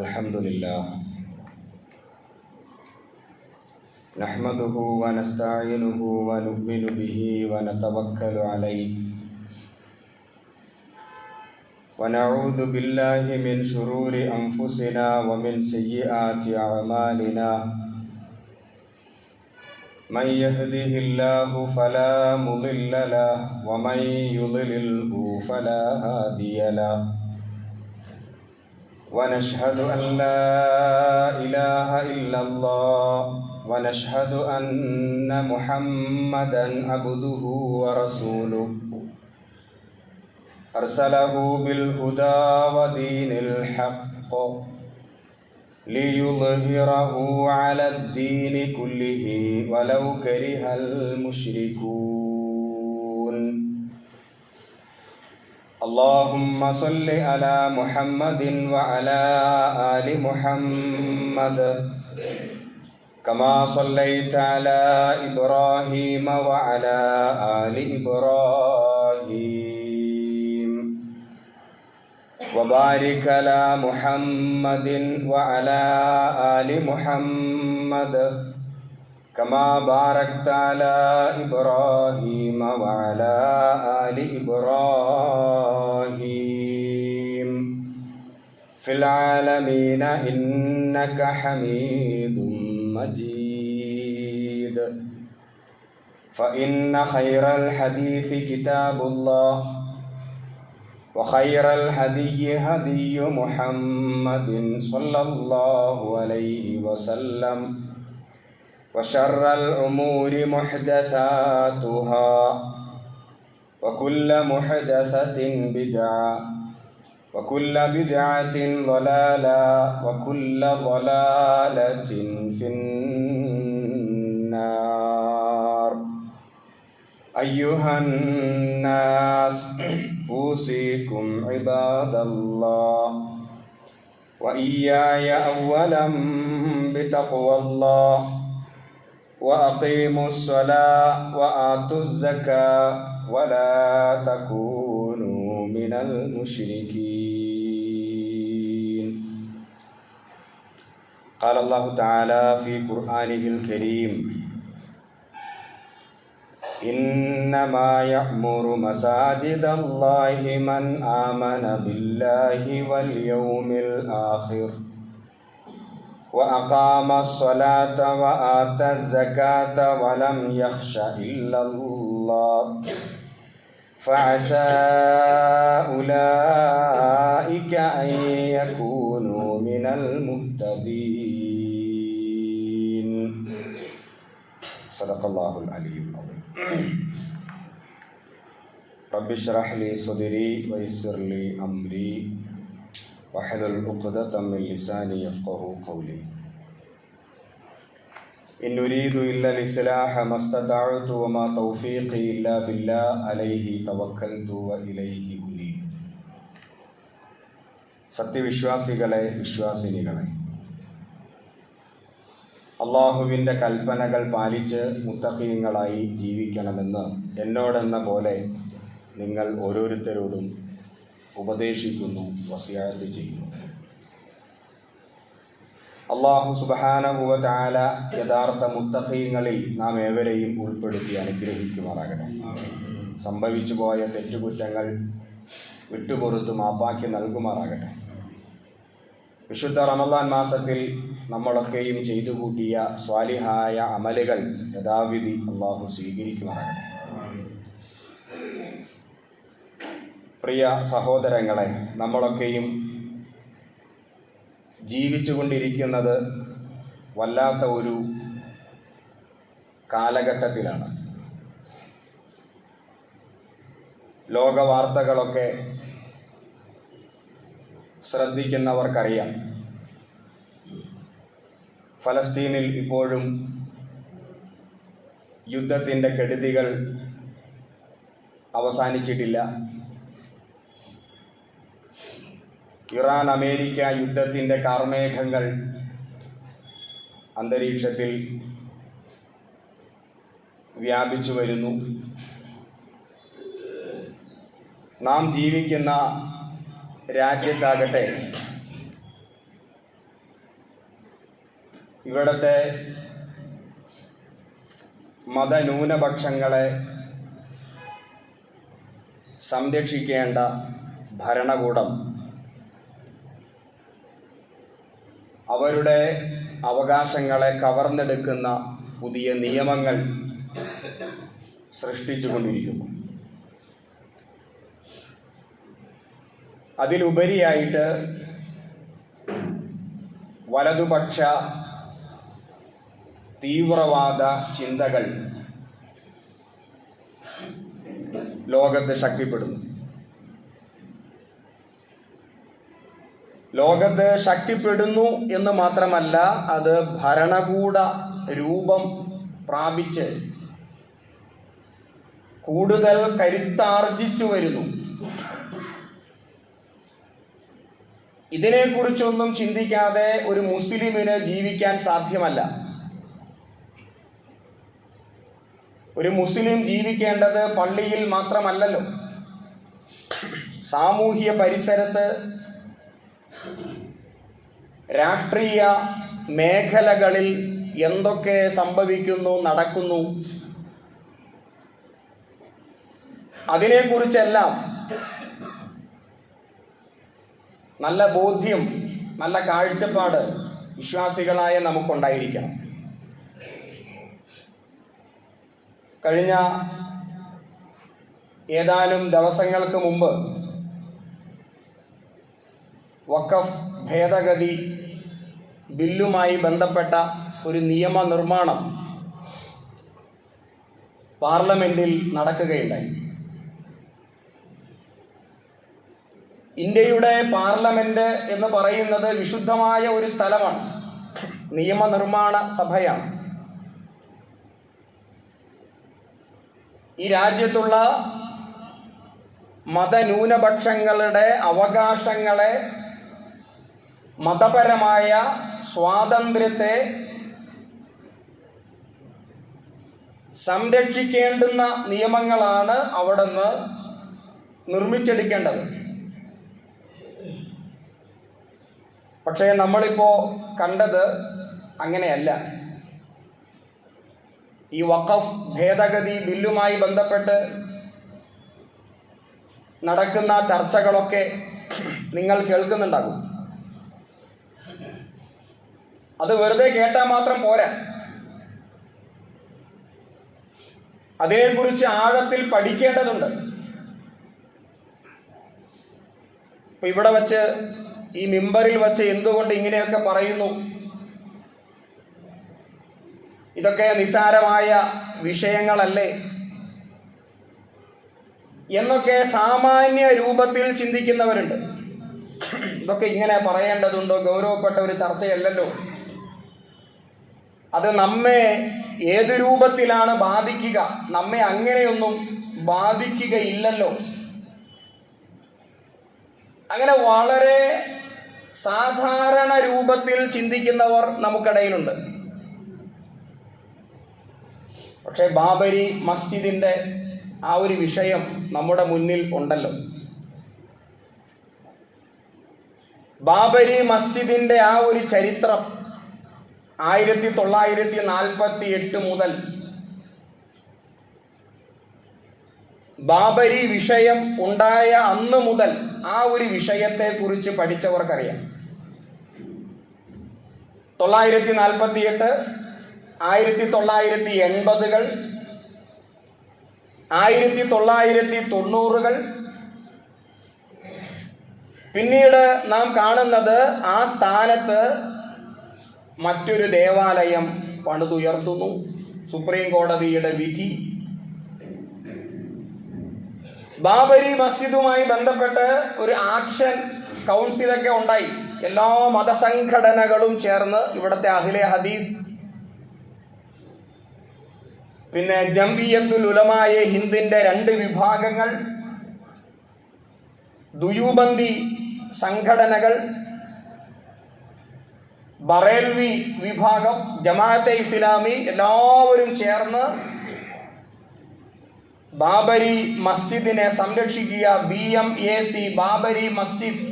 الحمد لله نحمده ونستعينه ونؤمن به ونتوكل عليه ونعوذ بالله من شرور أنفسنا ومن سيئات أعمالنا من يهده الله فلا مضل له ومن يضلله فلا هادي له ونشهد أن لا إله إلا الله ونشهد أن محمدا عبده ورسوله أرسله بالهدى ودين الحق ليظهره على الدين كله ولو كره المشركون اللهم صل على محمد وعلى آل محمد كما صليت على إبراهيم وعلى آل إبراهيم وبارك على محمد وعلى آل محمد كما باركت على إبراهيم وعلى آل إبراهيم في العالمين إنك حميد مجيد فإن خير الحديث كتاب الله وخير الهدي هدي محمد صلى الله عليه وسلم وشر الأمور محدثاتها وكل محدثة بدعة وكل بدعة ضلالة وكل ضلالة في النار أيها الناس أوصيكم عباد الله وإياي أولا بتقوى الله وأقيموا الصلاة وآتوا الزكاة ولا تكونوا من المشركين قال الله تعالى في قرآنه الكريم إنما يعمر مساجد الله من آمن بالله واليوم الآخر وأقام الصلاة وآتى الزكاة ولم يخش إلا الله فعسى أولئك أن يكونوا من المهتدين صدق الله العلي العظيم رب اشرح لي صدري ويسر لي أمري واحلل عقدة من لساني يفقهوا قولي إن أريد إلا الإصلاح ما استطعت وما توفيقي إلا بالله عليه توكلت وإليه أنيب സത്യവിശ്വാസികളെ വിശ്വാസിനികളെ അള്ളാഹുവിൻ്റെ കൽപ്പനകൾ പാലിച്ച് മുത്തഖീങ്ങളായി ജീവിക്കണമെന്ന് എന്നോടെന്ന പോലെ നിങ്ങൾ ഓരോരുത്തരോടും ഉപദേശിക്കുന്നു, വസിയത്ത് ചെയ്യുന്നു. അല്ലാഹു സുബ്ഹാനഹു വ തആല യഥാർത്ഥ മുത്തഖീങ്ങളിൽ നാം ഏവരെയും ഉൾപ്പെടുത്തി അനുഗ്രഹിക്കുമാറാകട്ടെ. സംഭവിച്ചു പോയ തെറ്റുകുറ്റങ്ങൾ വിട്ടുപുറത്ത് മാപ്പാക്കി നൽകുമാറാകട്ടെ. വിശുദ്ധ റമളാൻ മാസത്തിൽ നമ്മളൊക്കെയും ചെയ്തു കൂട്ടിയ സ്വാലിഹായ അമലുകൾ യഥാവിധി അല്ലാഹു സ്വീകരിക്കുമാറാകട്ടെ. പ്രിയ സഹോദരങ്ങളെ, നമ്മളൊക്കെയും ജീവിച്ചുകൊണ്ടിരിക്കുന്നത് വല്ലാത്ത ഒരു കാലഘട്ടത്തിലാണ്. ലോകവാർത്തകളൊക്കെ ശ്രദ്ധിക്കുന്നവർക്കറിയാം, ഫലസ്തീനിൽ ഇപ്പോഴും യുദ്ധത്തിൻ്റെ കെടുതികൾ അവസാനിച്ചിട്ടില്ല. ഇറാൻ അമേരിക്ക യുദ്ധത്തിൻ്റെ കാർമേഘങ്ങൾ അന്തരീക്ഷത്തിൽ വ്യാപിച്ചു വരുന്നു. നാം ജീവിക്കുന്ന രാജ്യത്താകട്ടെ ഇവിടുത്തെ മതന്യൂനപക്ഷങ്ങളെ സംരക്ഷിക്കേണ്ട ഭരണകൂടം അവരുടെ അവകാശങ്ങളെ കവർന്നെടുക്കുന്ന പുതിയ നിയമങ്ങൾ സൃഷ്ടിച്ചുകൊണ്ടിരിക്കുന്നു. അതിലുപരിയായിട്ട് വലതുപക്ഷ തീവ്രവാദ ചിന്തകൾ ലോകത്ത് ശക്തിപ്പെടുന്നു. ലോകത്ത് ശക്തിപ്പെടുന്നു എന്ന് മാത്രമല്ല, അത് ഭരണകൂട രൂപം പ്രാപിച്ച് കൂടുതൽ കരുത്താർജിച്ചു വരുന്നു. ഇതിനെക്കുറിച്ചൊന്നും ചിന്തിക്കാതെ ഒരു മുസ്ലിമിന് ജീവിക്കാൻ സാധ്യമല്ല. ഒരു മുസ്ലിം ജീവിക്കേണ്ടത് പള്ളിയിൽ മാത്രമല്ലല്ലോ, സാമൂഹ്യ പരിസരത്ത്, രാഷ്ട്രീയ മേഖലകളിൽ എന്തൊക്കെ സംഭവിക്കുന്നു, നടക്കുന്നു, അതിനെക്കുറിച്ചെല്ലാം നല്ല ബോധ്യം, നല്ല കാഴ്ചപ്പാട് വിശ്വാസികളായ നമുക്കുണ്ടായിരിക്കണം. കഴിഞ്ഞ ഏതാനും ദിവസങ്ങൾക്ക് മുമ്പ് വഖഫ് ഭേദഗതി ബില്ലുമായി ബന്ധപ്പെട്ട ഒരു നിയമനിർമ്മാണം പാർലമെന്റിൽ നടക്കുകയുണ്ടായി. ഇന്ത്യയുടെ പാർലമെന്റ് എന്ന് പറയുന്നത് വിശുദ്ധമായ ഒരു സ്ഥലമാണ്, നിയമനിർമ്മാണ സഭയാണ്. ഈ രാജ്യത്തുള്ള മതന്യൂനപക്ഷങ്ങളുടെ അവകാശങ്ങളെ, മതപരമായ സ്വാതന്ത്ര്യത്തെ സംരക്ഷിക്കേണ്ടുന്ന നിയമങ്ങളാണ് അവിടുന്ന് നിർമ്മിച്ചെടുക്കേണ്ടത്. പക്ഷേ നമ്മളിപ്പോൾ കണ്ടത് അങ്ങനെയല്ല. ഈ വഖഫ് ഭേദഗതി ബില്ലുമായി ബന്ധപ്പെട്ട് നടക്കുന്ന ചർച്ചകളൊക്കെ നിങ്ങൾ കേൾക്കുന്നുണ്ടാകും. അത് വെറുതെ കേട്ടാൽ മാത്രം പോരാ, അതിനെക്കുറിച്ച് ആഴത്തിൽ പഠിക്കേണ്ടതുണ്ട്. ഇപ്പൊ ഇവിടെ വച്ച്, ഈ മിമ്പറിൽ വച്ച് എന്തുകൊണ്ട് ഇങ്ങനെയൊക്കെ പറയുന്നു, ഇതൊക്കെ നിസ്സാരമായ വിഷയങ്ങളല്ലേ എന്നൊക്കെ സാമാന്യ രൂപത്തിൽ ചിന്തിക്കുന്നവരുണ്ട്. ഇതൊക്കെ ഇങ്ങനെ പറയേണ്ടതുണ്ടോ, ഗൗരവപ്പെട്ട ഒരു ചർച്ചയല്ലല്ലോ, അത് നമ്മെ ഏതു രൂപത്തിലാണ് ബാധിക്കുക, നമ്മെ അങ്ങനെയൊന്നും ബാധിക്കുകയില്ലല്ലോ. അങ്ങനെ വളരെ സാധാരണ രൂപത്തിൽ ചിന്തിക്കുന്നവർ നമുക്കിടയിലുണ്ട്. പക്ഷേ ബാബരി മസ്ജിദിന്റെ ആ ഒരു വിഷയം നമ്മുടെ മുന്നിൽ ഉണ്ടല്ലോ. ബാബരി മസ്ജിദിന്റെ ആ ഒരു ചരിത്രം 1948 മുതൽ ബാബരി വിഷയം ഉണ്ടായ അന്ന് മുതൽ ആ ഒരു വിഷയത്തെ കുറിച്ച് പഠിച്ചവർക്കറിയാം. 1948, 1980-കൾ, 1990-കൾ, പിന്നീട് നാം കാണുന്നത് ആ സ്ഥാനത്ത് മറ്റൊരു ദേവാലയം പണിതുയർത്തുന്നു. സുപ്രീം കോടതിയുടെ വിധി. ബാബരി മസ്ജിദുമായി ബന്ധപ്പെട്ട് ഒരു ആക്ഷൻ കൗൺസിലൊക്കെ ഉണ്ടായി. എല്ലാ മതസംഘടനകളും ചേർന്ന്, ഇവിടുത്തെ അഹ്ലെ ഹദീസ്, പിന്നെ ജംഇയ്യത്തുൽ ഉലമായെ ഹിന്ദിന്റെ 2 വിഭാഗങ്ങൾ, ദുയൂബന്ദി സംഘടനകൾ, ബറേൽവി വിഭാഗം, ജമാഅത്തെ ഇസ്ലാമി, എല്ലാവരും ചേർന്ന് ബാബരി മസ്ജിദിനെ സംരക്ഷിക്കുക BMAC, Babri Masjid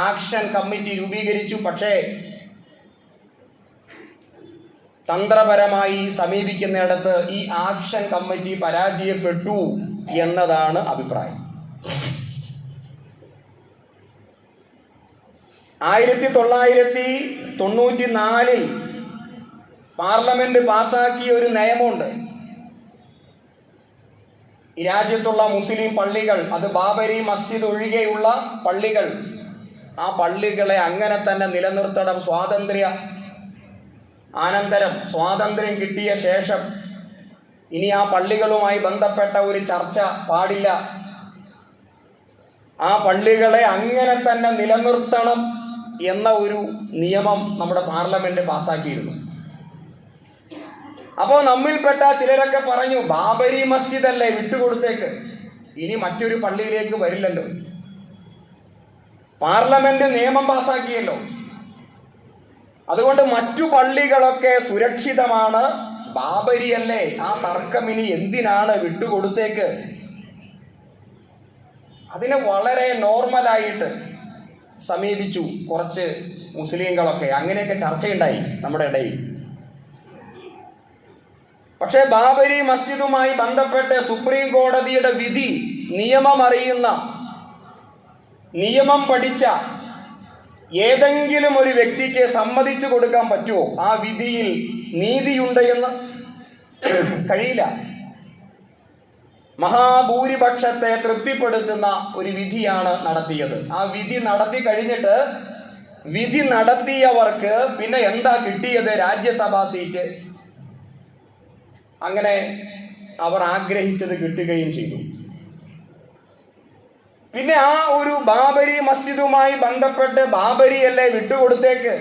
action committee രൂപീകരിച്ചു. പക്ഷേ തന്ത്രപരമായി സമീപിക്കുന്നിടത്ത് ഈ ആക്ഷൻ കമ്മിറ്റി പരാജയപ്പെട്ടു എന്നതാണ് അഭിപ്രായം. 1994 പാർലമെന്റ് പാസാക്കിയ ഒരു നിയമമുണ്ട്. ഈ രാജ്യത്തുള്ള മുസ്ലിം പള്ളികൾ, അത് ബാബരി മസ്ജിദ് ഒഴികെയുള്ള പള്ളികൾ, ആ പള്ളികളെ അങ്ങനെ തന്നെ നിലനിർത്തണം. സ്വാതന്ത്ര്യം കിട്ടിയ ശേഷം ഇനി ആ പള്ളികളുമായി ബന്ധപ്പെട്ട ഒരു ചർച്ച പാടില്ല. ആ പള്ളികളെ അങ്ങനെ തന്നെ നിലനിർത്തണം എന്ന ഒരു നിയമം നമ്മുടെ പാർലമെന്റ് പാസാക്കിയിരുന്നു. അപ്പോൾ നമ്മിൽപ്പെട്ട ചിലരൊക്കെ പറഞ്ഞു, ബാബരി മസ്ജിദ് അല്ലേ, വിട്ടുകൊടുത്തേക്ക്, ഇനി മറ്റൊരു പള്ളിയിലേക്ക് വരില്ലല്ലോ. പാർലമെന്റ് നിയമം പാസാക്കിയല്ലോ, അതുകൊണ്ട് മറ്റു പള്ളികളൊക്കെ സുരക്ഷിതമാണ്. ബാബരി അല്ലേ, ആ തർക്കം ഇനി എന്തിനാണ്, വിട്ടുകൊടുത്തേക്ക്. അതിനെ വളരെ നോർമലായിട്ട് സമീപിച്ചു കുറച്ച് മുസ്ലിങ്ങളൊക്കെ. അങ്ങനെയൊക്കെ ചർച്ചയുണ്ടായി നമ്മുടെ ഇടയിൽ. പക്ഷേ ബാബരി മസ്ജിദുമായി ബന്ധപ്പെട്ട് സുപ്രീം കോടതിയുടെ വിധി നിയമം അറിയുന്ന, നിയമം പഠിച്ച ഏതെങ്കിലും ഒരു വ്യക്തിക്ക് സമ്മതിച്ചു കൊടുക്കാൻ പറ്റുമോ ആ വിധിയിൽ നീതിയുണ്ട് എന്ന്? കഴിയില്ല. മഹാഭൂരിപക്ഷത്തെ തൃപ്തിപ്പെടുത്തുന്ന ഒരു വിധിയാണ് നടത്തിയത്. ആ വിധി നടത്തി കഴിഞ്ഞിട്ട് വിധി നടത്തിയവർക്ക് പിന്നെ എന്താ കിട്ടിയത്? രാജ്യസഭാ സീറ്റ്. അങ്ങനെ അവർ ആഗ്രഹിച്ചത് കിട്ടുകയും ചെയ്തു. പിന്നെ ആ ഒരു ബാബരി മസ്ജിദുമായി ബന്ധപ്പെട്ട് ബാബരി അല്ലേ, വിട്ടുകൊടുത്തേക്ക്,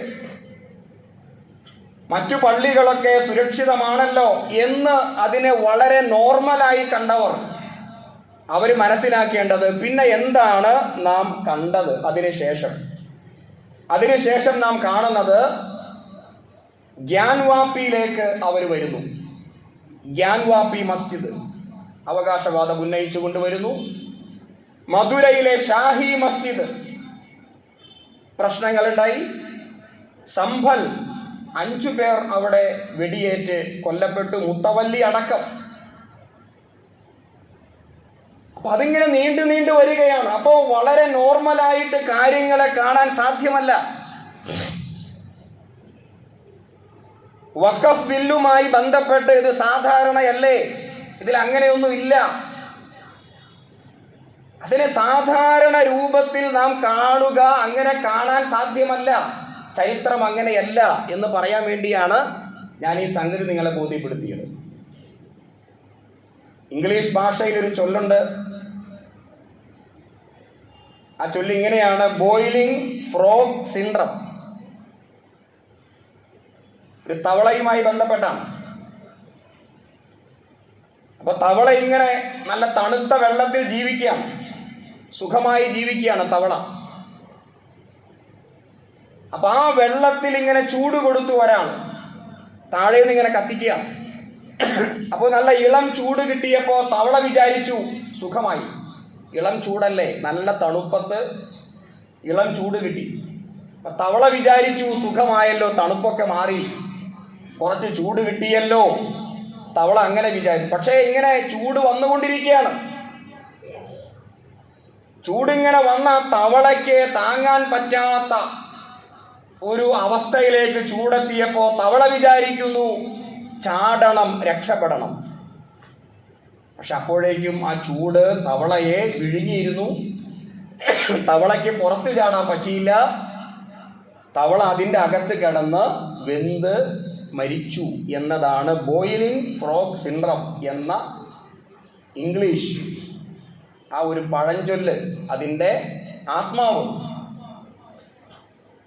മറ്റു പള്ളികളൊക്കെ സുരക്ഷിതമാണല്ലോ എന്ന് അതിനെ വളരെ നോർമലായി കണ്ടവർ, അവർ മനസ്സിലാക്കേണ്ടത് പിന്നെ എന്താണ് നാം കണ്ടത് അതിനുശേഷം നാം കാണുന്നത് ഗ്യാൻവാപ്പിയിലേക്ക് അവർ വരുന്നു. ഗ്യാൻവാപ്പി മസ്ജിദ് അവകാശവാദം ഉന്നയിച്ചു കൊണ്ടുവരുന്നു. മധുരയിലെ ഷാഹി മസ്ജിദ് പ്രശ്നങ്ങളുണ്ടായി. സംഭൽ 5 പേർ അവിടെ വെടിയേറ്റ് കൊല്ലപ്പെട്ടു, മുത്തവല്ലി അടക്കം. അപ്പൊ അതിങ്ങനെ നീണ്ടു വരികയാണ്. അപ്പോ വളരെ നോർമലായിട്ട് കാര്യങ്ങളെ കാണാൻ സാധ്യമല്ല. വഖഫ് ബില്ലുമായി ബന്ധപ്പെട്ട് ഇത് സാധാരണയല്ലേ? ഇതിൽ അങ്ങനെയൊന്നും ഇല്ല. അതിനെ സാധാരണ രൂപത്തിൽ നാം കാണുക, അങ്ങനെ കാണാൻ സാധ്യമല്ല. ചരിത്രം അങ്ങനെയല്ല എന്ന് പറയാൻ വേണ്ടിയാണ് ഞാൻ ഈ സംഗതി നിങ്ങളെ ബോധ്യപ്പെടുത്തിയത്. ഇംഗ്ലീഷ് ഭാഷയിൽ ഒരു ചൊല്ലുണ്ട്. ആ ചൊല്ല് ഇങ്ങനെയാണ്: ബോയിലിംഗ് ഫ്രോഗ് സിൻഡ്രം. ഒരു തവളയുമായി ബന്ധപ്പെട്ടാണ്. അപ്പൊ തവള ഇങ്ങനെ നല്ല തണുത്ത വെള്ളത്തിൽ ജീവിക്കുകയാണ്, സുഖമായി ജീവിക്കുകയാണ് തവള. അപ്പൊ ആ വെള്ളത്തിൽ ഇങ്ങനെ ചൂട് കൊടുത്തു ഒരാൾ താഴേന്ന് ഇങ്ങനെ കത്തിക്കുകയാണ്. അപ്പോൾ നല്ല ഇളം ചൂട് കിട്ടിയപ്പോ തവള വിചാരിച്ചു സുഖമായി, ഇളം ചൂടല്ലേ, നല്ല തണുപ്പത്ത് ഇളം ചൂട് കിട്ടി. അപ്പൊ തവള വിചാരിച്ചു സുഖമായല്ലോ, തണുപ്പൊക്കെ മാറി, കുറച്ച് ചൂട് കിട്ടിയല്ലോ. തവള അങ്ങനെ വിചാരിച്ചു. പക്ഷേ ഇങ്ങനെ ചൂട് വന്നുകൊണ്ടിരിക്കുകയാണ്. ചൂടിങ്ങനെ വന്ന തവളയ്ക്ക് താങ്ങാൻ പറ്റാത്ത ഒരു അവസ്ഥയിലേക്ക് ചൂടെത്തിയപ്പോ തവള വിചാരിക്കുന്നു ചാടണം, രക്ഷപ്പെടണം. പക്ഷെ അപ്പോഴേക്കും ആ ചൂട് തവളയെ വിഴുങ്ങിയിരുന്നു. തവളയ്ക്ക് പുറത്ത് ചാടാൻ പറ്റിയില്ല. തവള അതിൻ്റെ അകത്ത് കിടന്ന് വെന്ത് മരിച്ചു എന്നതാണ് ബോയിലിംഗ് ഫ്രോഗ് സിൻഡ്രം എന്ന ഇംഗ്ലീഷ് ആ ഒരു പഴഞ്ചൊല്ല്, അതിൻ്റെ ആത്മാവ്.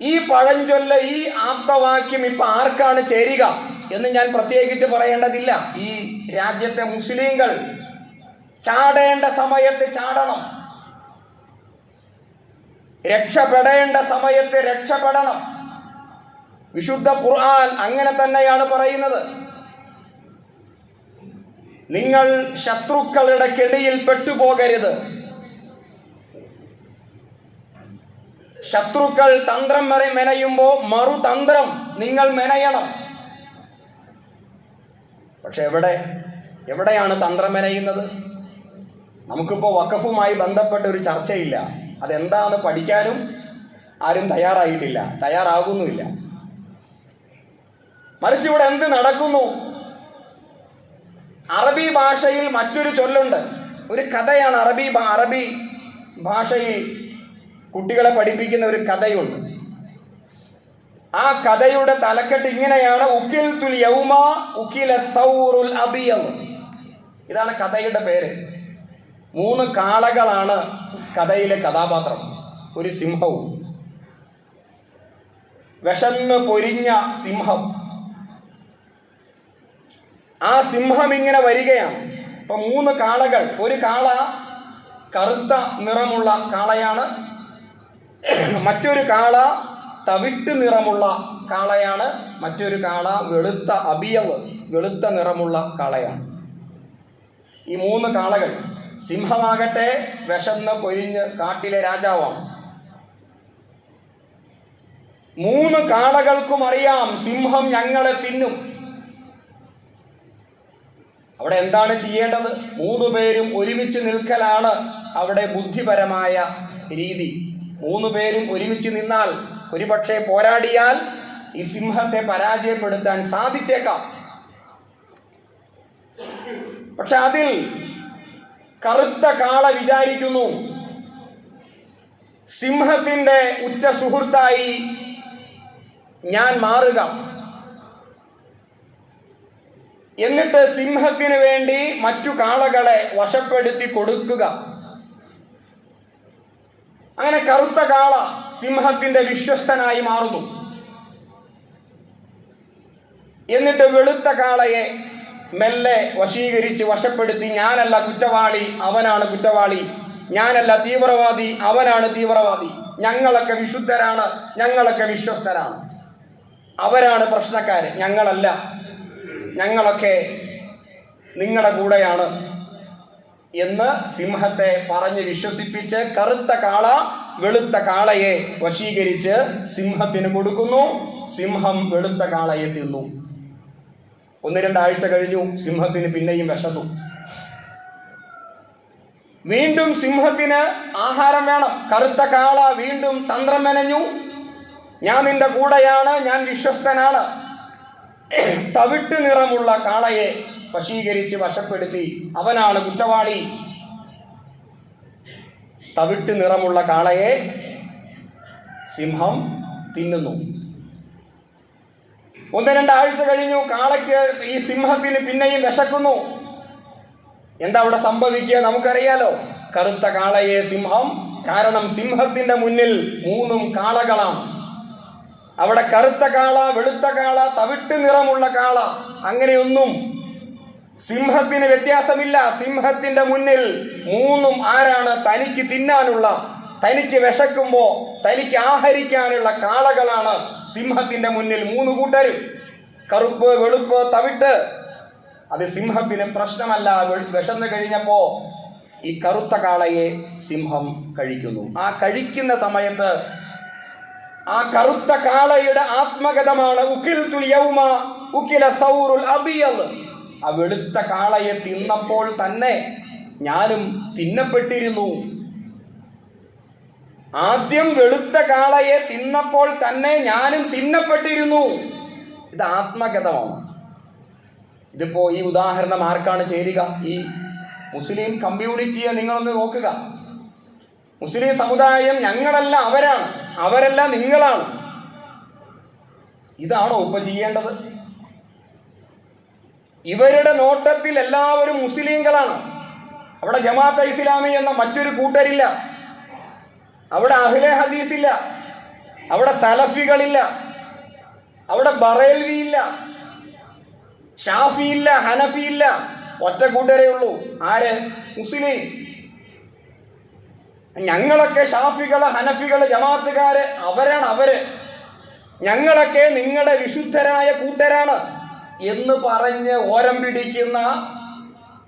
ഈ പഴഞ്ചൊല്ല്, ഈ ആപ്തവാക്യം ഇപ്പൊ ആർക്കാണ് ചേരുക എന്ന് ഞാൻ പ്രത്യേകിച്ച് പറയേണ്ടതില്ല. ഈ രാജ്യത്തെ മുസ്ലിങ്ങൾ ചാടേണ്ട സമയത്ത് ചാടണം, രക്ഷപ്പെടേണ്ട സമയത്ത് രക്ഷപ്പെടണം. വിശുദ്ധ ഖുർആൻ അങ്ങനെ തന്നെയാണ് പറയുന്നത്. നിങ്ങൾ ശത്രുക്കളുടെ കെണിയിൽ പെട്ടുപോകരുത്. ശത്രുക്കൾ തന്ത്രം മെനയുമ്പോൾ മറുതന്ത്രം നിങ്ങൾ മെനയണം. പക്ഷെ എവിടെയാണ് തന്ത്രം മെനയുന്നത്? നമുക്കിപ്പോൾ വഖഫുമായി ബന്ധപ്പെട്ട ഒരു ചർച്ചയില്ല. അതെന്താണെന്ന് പഠിക്കാനും ആരും തയ്യാറാകുന്നുമില്ല. മറിച്ച് ഇവിടെ എന്ത് നടക്കുന്നു? അറബി ഭാഷയിൽ മറ്റൊരു ചൊല്ലുണ്ട്, ഒരു കഥയാണ്. അറബി ഭാഷയിൽ കുട്ടികളെ പഠിപ്പിക്കുന്ന ഒരു കഥയുണ്ട്. ആ കഥയുടെ തലക്കെട്ട് ഇങ്ങനെയാണ്: ഉക്കിൽതുൽ യൗമ ഉക്കില സൗറുൽ അബിയദ്. ഇതാണ് കഥയുടെ പേര്. 3 കാളകളാണ് കഥയിലെ കഥാപാത്രം. ഒരു സിംഹവും, വിശന്ന് പൊരിഞ്ഞ സിംഹം. ആ സിംഹം ഇങ്ങനെ വരികയാണ്. ഇപ്പൊ 3 കാളകൾ. ഒരു കാള കറുത്ത നിറമുള്ള കാളയാണ്, മറ്റൊരു കാള തവിട്ട് നിറമുള്ള കാളയാണ്, മറ്റൊരു കാള വെളുത്ത നിറമുള്ള കാളയാണ്. ഈ 3 കാളകൾ. സിംഹമാകട്ടെ വിശന്ന് പൊരിഞ്ഞ് കാട്ടിലെ രാജാവാണ്. 3 കാളകൾക്കും അറിയാം സിംഹം ഞങ്ങളെ തിന്നും. അവിടെ എന്താണ് ചെയ്യേണ്ടത്? 3 പേരും ഒരുമിച്ച് നിൽക്കലാണ് അവിടെ ബുദ്ധിപരമായ രീതി. 3 പേരും ഒരുമിച്ച് നിന്നാൽ, ഒരുപക്ഷെ പോരാടിയാൽ ഈ സിംഹത്തെ പരാജയപ്പെടുത്താൻ സാധിച്ചേക്കാം. പക്ഷെ അതിൽ കറുത്ത കാള വിചാരിക്കുന്നു, സിംഹത്തിന്റെ ഉറ്റ സുഹൃത്തായി ഞാൻ മാറുക, എന്നിട്ട് സിംഹത്തിന് വേണ്ടി മറ്റു കാളകളെ വശപ്പെടുത്തി കൊടുക്കുക. അങ്ങനെ കറുത്ത കാള സിംഹത്തിന്റെ വിശ്വസ്തനായി മാറുന്നു. എന്നിട്ട് വെളുത്ത കാളയെ മെല്ലെ വശീകരിച്ച് വശപ്പെടുത്തി, ഞാനല്ല കുറ്റവാളി, അവനാണ് കുറ്റവാളി, ഞാനല്ല തീവ്രവാദി, അവനാണ് തീവ്രവാദി, ഞങ്ങളൊക്കെ വിശുദ്ധരാണ്, ഞങ്ങളൊക്കെ വിശ്വസ്തരാണ്, അവരാണ് പ്രശ്നക്കാര്, ഞങ്ങളല്ല, ഞങ്ങളൊക്കെ നിങ്ങളുടെ കൂടെയാണ് എന്ന് സിംഹത്തെ പറഞ്ഞ് വിശ്വസിപ്പിച്ച് കറുത്ത കാള വെളുത്ത കാളയെ വശീകരിച്ച് സിംഹത്തിന് കൊടുക്കുന്നു. സിംഹം വെളുത്ത കാളയെ തിന്നു. 1-2 ആഴ്ച കഴിഞ്ഞു. സിംഹത്തിന് പിന്നെയും വിശന്നു. വീണ്ടും സിംഹത്തിന് ആഹാരം വേണം. കറുത്ത കാള വീണ്ടും തന്ത്രം മെനഞ്ഞു. ഞാൻ നിന്റെ കൂടെയാണ്, ഞാൻ വിശ്വസ്തനാണ്. തവിട്ട് നിറമുള്ള കാളയെ വശീകരിച്ച് വശപ്പെടുത്തി, അവനാണ് കുറ്റവാളി. തവിട്ട് നിറമുള്ള കാളയെ സിംഹം തിന്നുന്നു. 1-2 ആഴ്ച കഴിഞ്ഞു. കാളയ്ക്ക്, ഈ സിംഹത്തിന് പിന്നെയും വിശക്കുന്നു. എന്താ അവിടെ സംഭവിക്കുക നമുക്കറിയാലോ. കറുത്ത കാളയെ സിംഹം, കാരണം സിംഹത്തിന്റെ മുന്നിൽ 3 കാളകളാണ്. അവിടെ കറുത്ത കാള, വെളുത്ത കാള, തവിട്ട് നിറമുള്ള കാള, അങ്ങനെയൊന്നും സിംഹത്തിന് വ്യത്യാസമില്ല. സിംഹത്തിന്റെ മുന്നിൽ 3 ആരാണ്? തനിക്ക് തിന്നാനുള്ള, തനിക്ക് വിശക്കുമ്പോ തനിക്ക് ആഹരിക്കാനുള്ള കാളകളാണ് സിംഹത്തിന്റെ മുന്നിൽ 3 കൂട്ടരും. കറുപ്പ്, വെളുപ്പ്, തവിട്ട്, അത് സിംഹത്തിന് പ്രശ്നമല്ല. വിശന്ന് കഴിഞ്ഞപ്പോ ഈ കറുത്ത കാളയെ സിംഹം കഴിക്കുന്നു. ആ കഴിക്കുന്ന സമയത്ത് ആ കറുത്ത കാളയുടെ ആത്മകഥമാണ് ഉക്കിൽതുൽ യൗമ ഉക്കില സൗറുൽ അബിയദ്. ആ വെളുത്ത കാളയെ തിന്നപ്പോൾ തന്നെ ഞാനും തിന്നപ്പെട്ടിരുന്നു. ആദ്യം വെളുത്ത കാളയെ തിന്നപ്പോൾ തന്നെ ഞാനും തിന്നപ്പെട്ടിരുന്നു. ഇത് ആത്മകഥമാണ്. ഇതിപ്പോ ഈ ഉദാഹരണം ആർക്കാണ് ചേരുക? ഈ മുസ്ലിം കമ്മ്യൂണിറ്റിയെ നിങ്ങളൊന്ന് നോക്കുക. മുസ്ലിം സമുദായം ഞങ്ങളല്ല അവരാണ്, അവരല്ല നിങ്ങളാണ്. ഇതാണോ ഇപ്പൊ ചെയ്യേണ്ടത്? ഇവരുടെ നോട്ടത്തിൽ എല്ലാവരും മുസ്ലിങ്ങളാണ്. അവിടെ ജമാഅത്തെ ഇസ്ലാമി എന്ന മറ്റൊരു കൂട്ടരില്ല, അവിടെ അഹ്ലെ ഹദീസ് ഇല്ല, അവിടെ സലഫികളില്ല, അവിടെ ബറേൽവി ഇല്ല, ഷാഫി ഇല്ല, ഹനഫി ഇല്ല. ഒറ്റ കൂട്ടരേ ഉള്ളൂ. ആര്? മുസ്ലിം. ഞങ്ങളൊക്കെ ഷാഫികള്, ഹനഫികള്, ജമാഅത്തുകാര് അവരാണ്, അവര്. ഞങ്ങളൊക്കെ നിങ്ങളുടെ വിശുദ്ധരായ കൂട്ടരാണ് എന്ന് പറഞ്ഞ് ഓരം പിടിക്കുന്ന,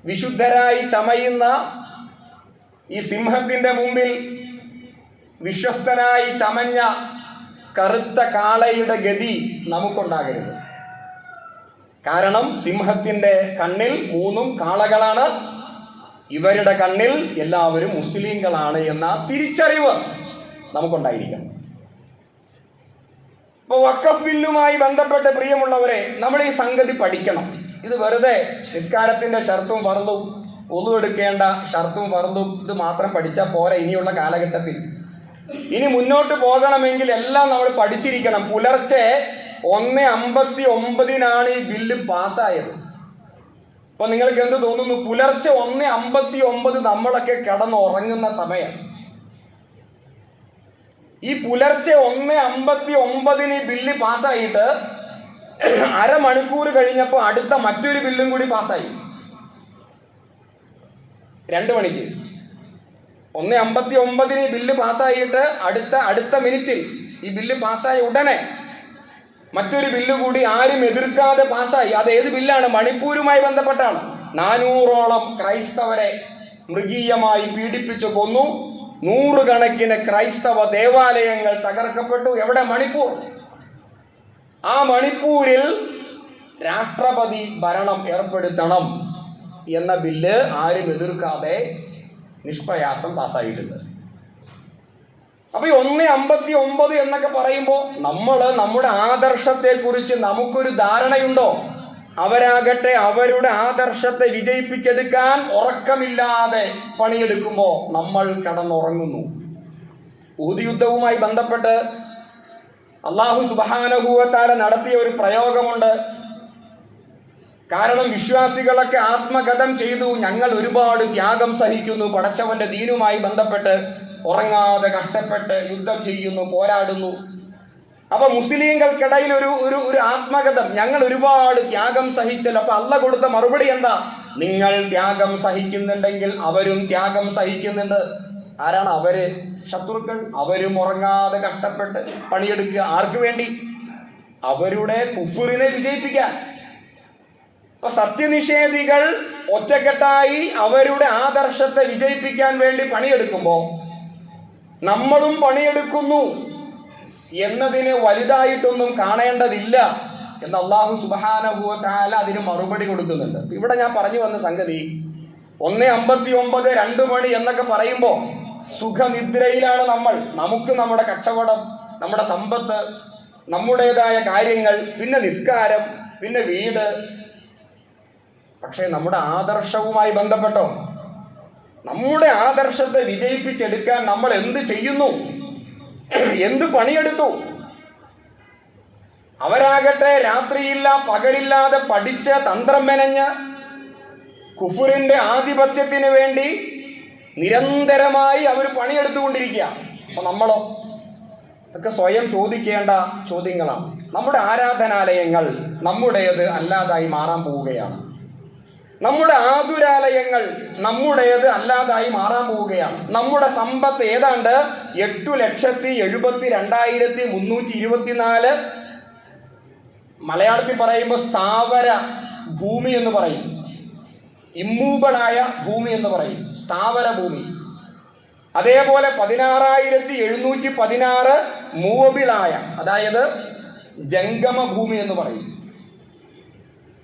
വിശുദ്ധരായി ചമയുന്ന ഈ സിംഹത്തിന്റെ മുമ്പിൽ വിശ്വസ്തനായി ചമഞ്ഞ കറുത്ത കാളയുടെ ഗതി നമുക്കുണ്ടാകരുത്. കാരണം സിംഹത്തിന്റെ കണ്ണിൽ 3 കാളകളാണ്, ഇവരുടെ കണ്ണിൽ എല്ലാവരും മുസ്ലിങ്ങളാണ് എന്ന തിരിച്ചറിവ് നമുക്കുണ്ടായിരിക്കണം. ഇപ്പൊ വഖഫ് ബില്ലുമായി ബന്ധപ്പെട്ട് പ്രിയമുള്ളവരെ, നമ്മൾ ഈ സംഗതി പഠിക്കണം. ഇത് വെറുതെ നിസ്കാരത്തിന്റെ ഷർത്തും ഫർളും, ഒന്നു എടുക്കേണ്ട ഷർത്തും ഫർളും ഇത് മാത്രം പഠിച്ചാൽ പോരാ. ഇനിയുള്ള കാലഘട്ടത്തിൽ ഇനി മുന്നോട്ട് പോകണമെങ്കിൽ എല്ലാം നമ്മൾ പഠിച്ചിരിക്കണം. പുലർച്ചെ 1:59 ഈ ബില്ല് പാസ്സായത്. അപ്പൊ നിങ്ങൾക്ക് എന്ത് തോന്നുന്നു? പുലർച്ചെ 1:59 നമ്മളൊക്കെ കിടന്നുറങ്ങുന്ന സമയം. ഈ പുലർച്ചെ 1:59 ഈ ബില്ല് പാസ്സായിട്ട് അരമണിക്കൂർ കഴിഞ്ഞപ്പോൾ അടുത്ത മറ്റൊരു ബില്ലും കൂടി പാസ്സായി. 2 മണിക്ക് 1:59 ഈ ബില്ല് പാസ്സായിട്ട് അടുത്ത മിനിറ്റിൽ ഈ ബില്ല് പാസ്സായ ഉടനെ മറ്റൊരു ബില്ല് കൂടി ആരും എതിർക്കാതെ പാസ്സായി. അത് ഏത് ബില്ലാണ്? മണിപ്പൂരുമായി ബന്ധപ്പെട്ടാണ്. 400ഓളം ക്രൈസ്തവരെ മൃഗീയമായി പീഡിപ്പിച്ചു കൊന്നു. 100 കണക്കിന് ക്രൈസ്തവ ദേവാലയങ്ങൾ തകർക്കപ്പെട്ടു. എവിടെ? മണിപ്പൂർ. ആ മണിപ്പൂരിൽ രാഷ്ട്രപതി ഭരണം ഏർപ്പെടുത്തണം എന്ന ബില്ല് ആരും എതിർക്കാതെ നിഷ്പ്രയാസം പാസ്സായിട്ടുണ്ട്. അപ്പൊ ഈ 1:59 എന്നൊക്കെ പറയുമ്പോൾ നമ്മുടെ ആദർശത്തെ കുറിച്ച് നമുക്കൊരു ധാരണയുണ്ടോ? അവരാകട്ടെ അവരുടെ ആദർശത്തെ വിജയിപ്പിച്ചെടുക്കാൻ ഉറക്കമില്ലാതെ പണിയെടുക്കുമ്പോൾ നമ്മൾ കിടന്നുറങ്ങുന്നു. ഊഹദ് യുദ്ധവുമായി ബന്ധപ്പെട്ട് അല്ലാഹു സുബ്ഹാനഹു വ തആല നടത്തിയ ഒരു പ്രയോഗമുണ്ട്. കാരണം വിശ്വാസികളൊക്കെ ആത്മഗതം ചെയ്തു, ഞങ്ങൾ ഒരുപാട് ത്യാഗം സഹിക്കുന്നു, പടച്ചവന്റെ ദീനുമായി ബന്ധപ്പെട്ട് ഉറങ്ങാതെ കഷ്ടപ്പെട്ട് യുദ്ധം ചെയ്യുന്നു, പോരാടുന്നു. അപ്പൊ മുസ്ലിങ്ങൾക്കിടയിൽ ഒരു ആത്മഗതം, ഞങ്ങൾ ഒരുപാട് ത്യാഗം സഹിച്ചല്ലോ. അപ്പൊ അള്ളാഹ് കൊടുത്ത മറുപടി എന്താ? നിങ്ങൾ ത്യാഗം സഹിക്കുന്നുണ്ടെങ്കിൽ അവരും ത്യാഗം സഹിക്കുന്നുണ്ട്. ആരാണ് അവര്? ശത്രുക്കൾ. അവരും ഉറങ്ങാതെ കഷ്ടപ്പെട്ട് പണിയെടുക്കുക. ആർക്ക് വേണ്ടി? അവരുടെ കുഫ്റിനെ വിജയിപ്പിക്കാൻ. അപ്പൊ സത്യനിഷേധികൾ ഒറ്റക്കെട്ടായി അവരുടെ ആദർശത്തെ വിജയിപ്പിക്കാൻ വേണ്ടി പണിയെടുക്കുമ്പോ നമ്മളും പണിയെടുക്കുന്നു എന്നതിന് വലുതായിട്ടൊന്നും കാണേണ്ടതില്ല എന്ന് അല്ലാഹു സുബ്ഹാനഹു വ തആല അതിന് മറുപടി കൊടുക്കുന്നുണ്ട്. ഇവിടെ ഞാൻ പറഞ്ഞു വന്ന സംഗതി 1:59 2 മണി എന്നൊക്കെ പറയുമ്പോൾ സുഖനിദ്രയിലാണ് നമ്മൾ. നമുക്ക് നമ്മുടെ കച്ചവടം, നമ്മുടെ സമ്പത്ത്, നമ്മുടേതായ കാര്യങ്ങൾ, പിന്നെ നിസ്കാരം, പിന്നെ വീട്. പക്ഷേ നമ്മുടെ ആദർശവുമായി ബന്ധപ്പെട്ടോ? നമ്മുടെ ആദർശത്തെ വിജയിപ്പിച്ചെടുക്കാൻ നമ്മൾ എന്ത് ചെയ്യുന്നു? എന്ത് പണിയെടുത്തു? അവരാകട്ടെ രാത്രിയില്ല പകലില്ലാതെ പഠിച്ച് തന്ത്രം മെനഞ്ഞ് കുഫറിന്റെ ആധിപത്യത്തിന് വേണ്ടി നിരന്തരമായി അവർ പണിയെടുത്തുകൊണ്ടിരിക്കുക. അപ്പൊ നമ്മളോ? ഇതൊക്കെ സ്വയം ചോദിക്കേണ്ട ചോദ്യങ്ങളാണ്. നമ്മുടെ ആരാധനാലയങ്ങൾ നമ്മുടേത് അല്ലാതായി മാറാൻ പോവുകയാണ്. നമ്മുടെ ആതുരാലയങ്ങൾ നമ്മുടേത് അല്ലാതായി മാറാൻ പോവുകയാണ്. നമ്മുടെ സമ്പത്ത് ഏതാണ്ട് 8,72,324 മലയാളത്തിൽ പറയുമ്പോൾ സ്ഥാവര ഭൂമി എന്ന് പറയും. ഇമ്മൂബിളായ ഭൂമി എന്ന് പറയും, സ്ഥാവര ഭൂമി. അതേപോലെ 16,716 മൂവബിളായ, അതായത് ജംഗമ ഭൂമി എന്ന് പറയും.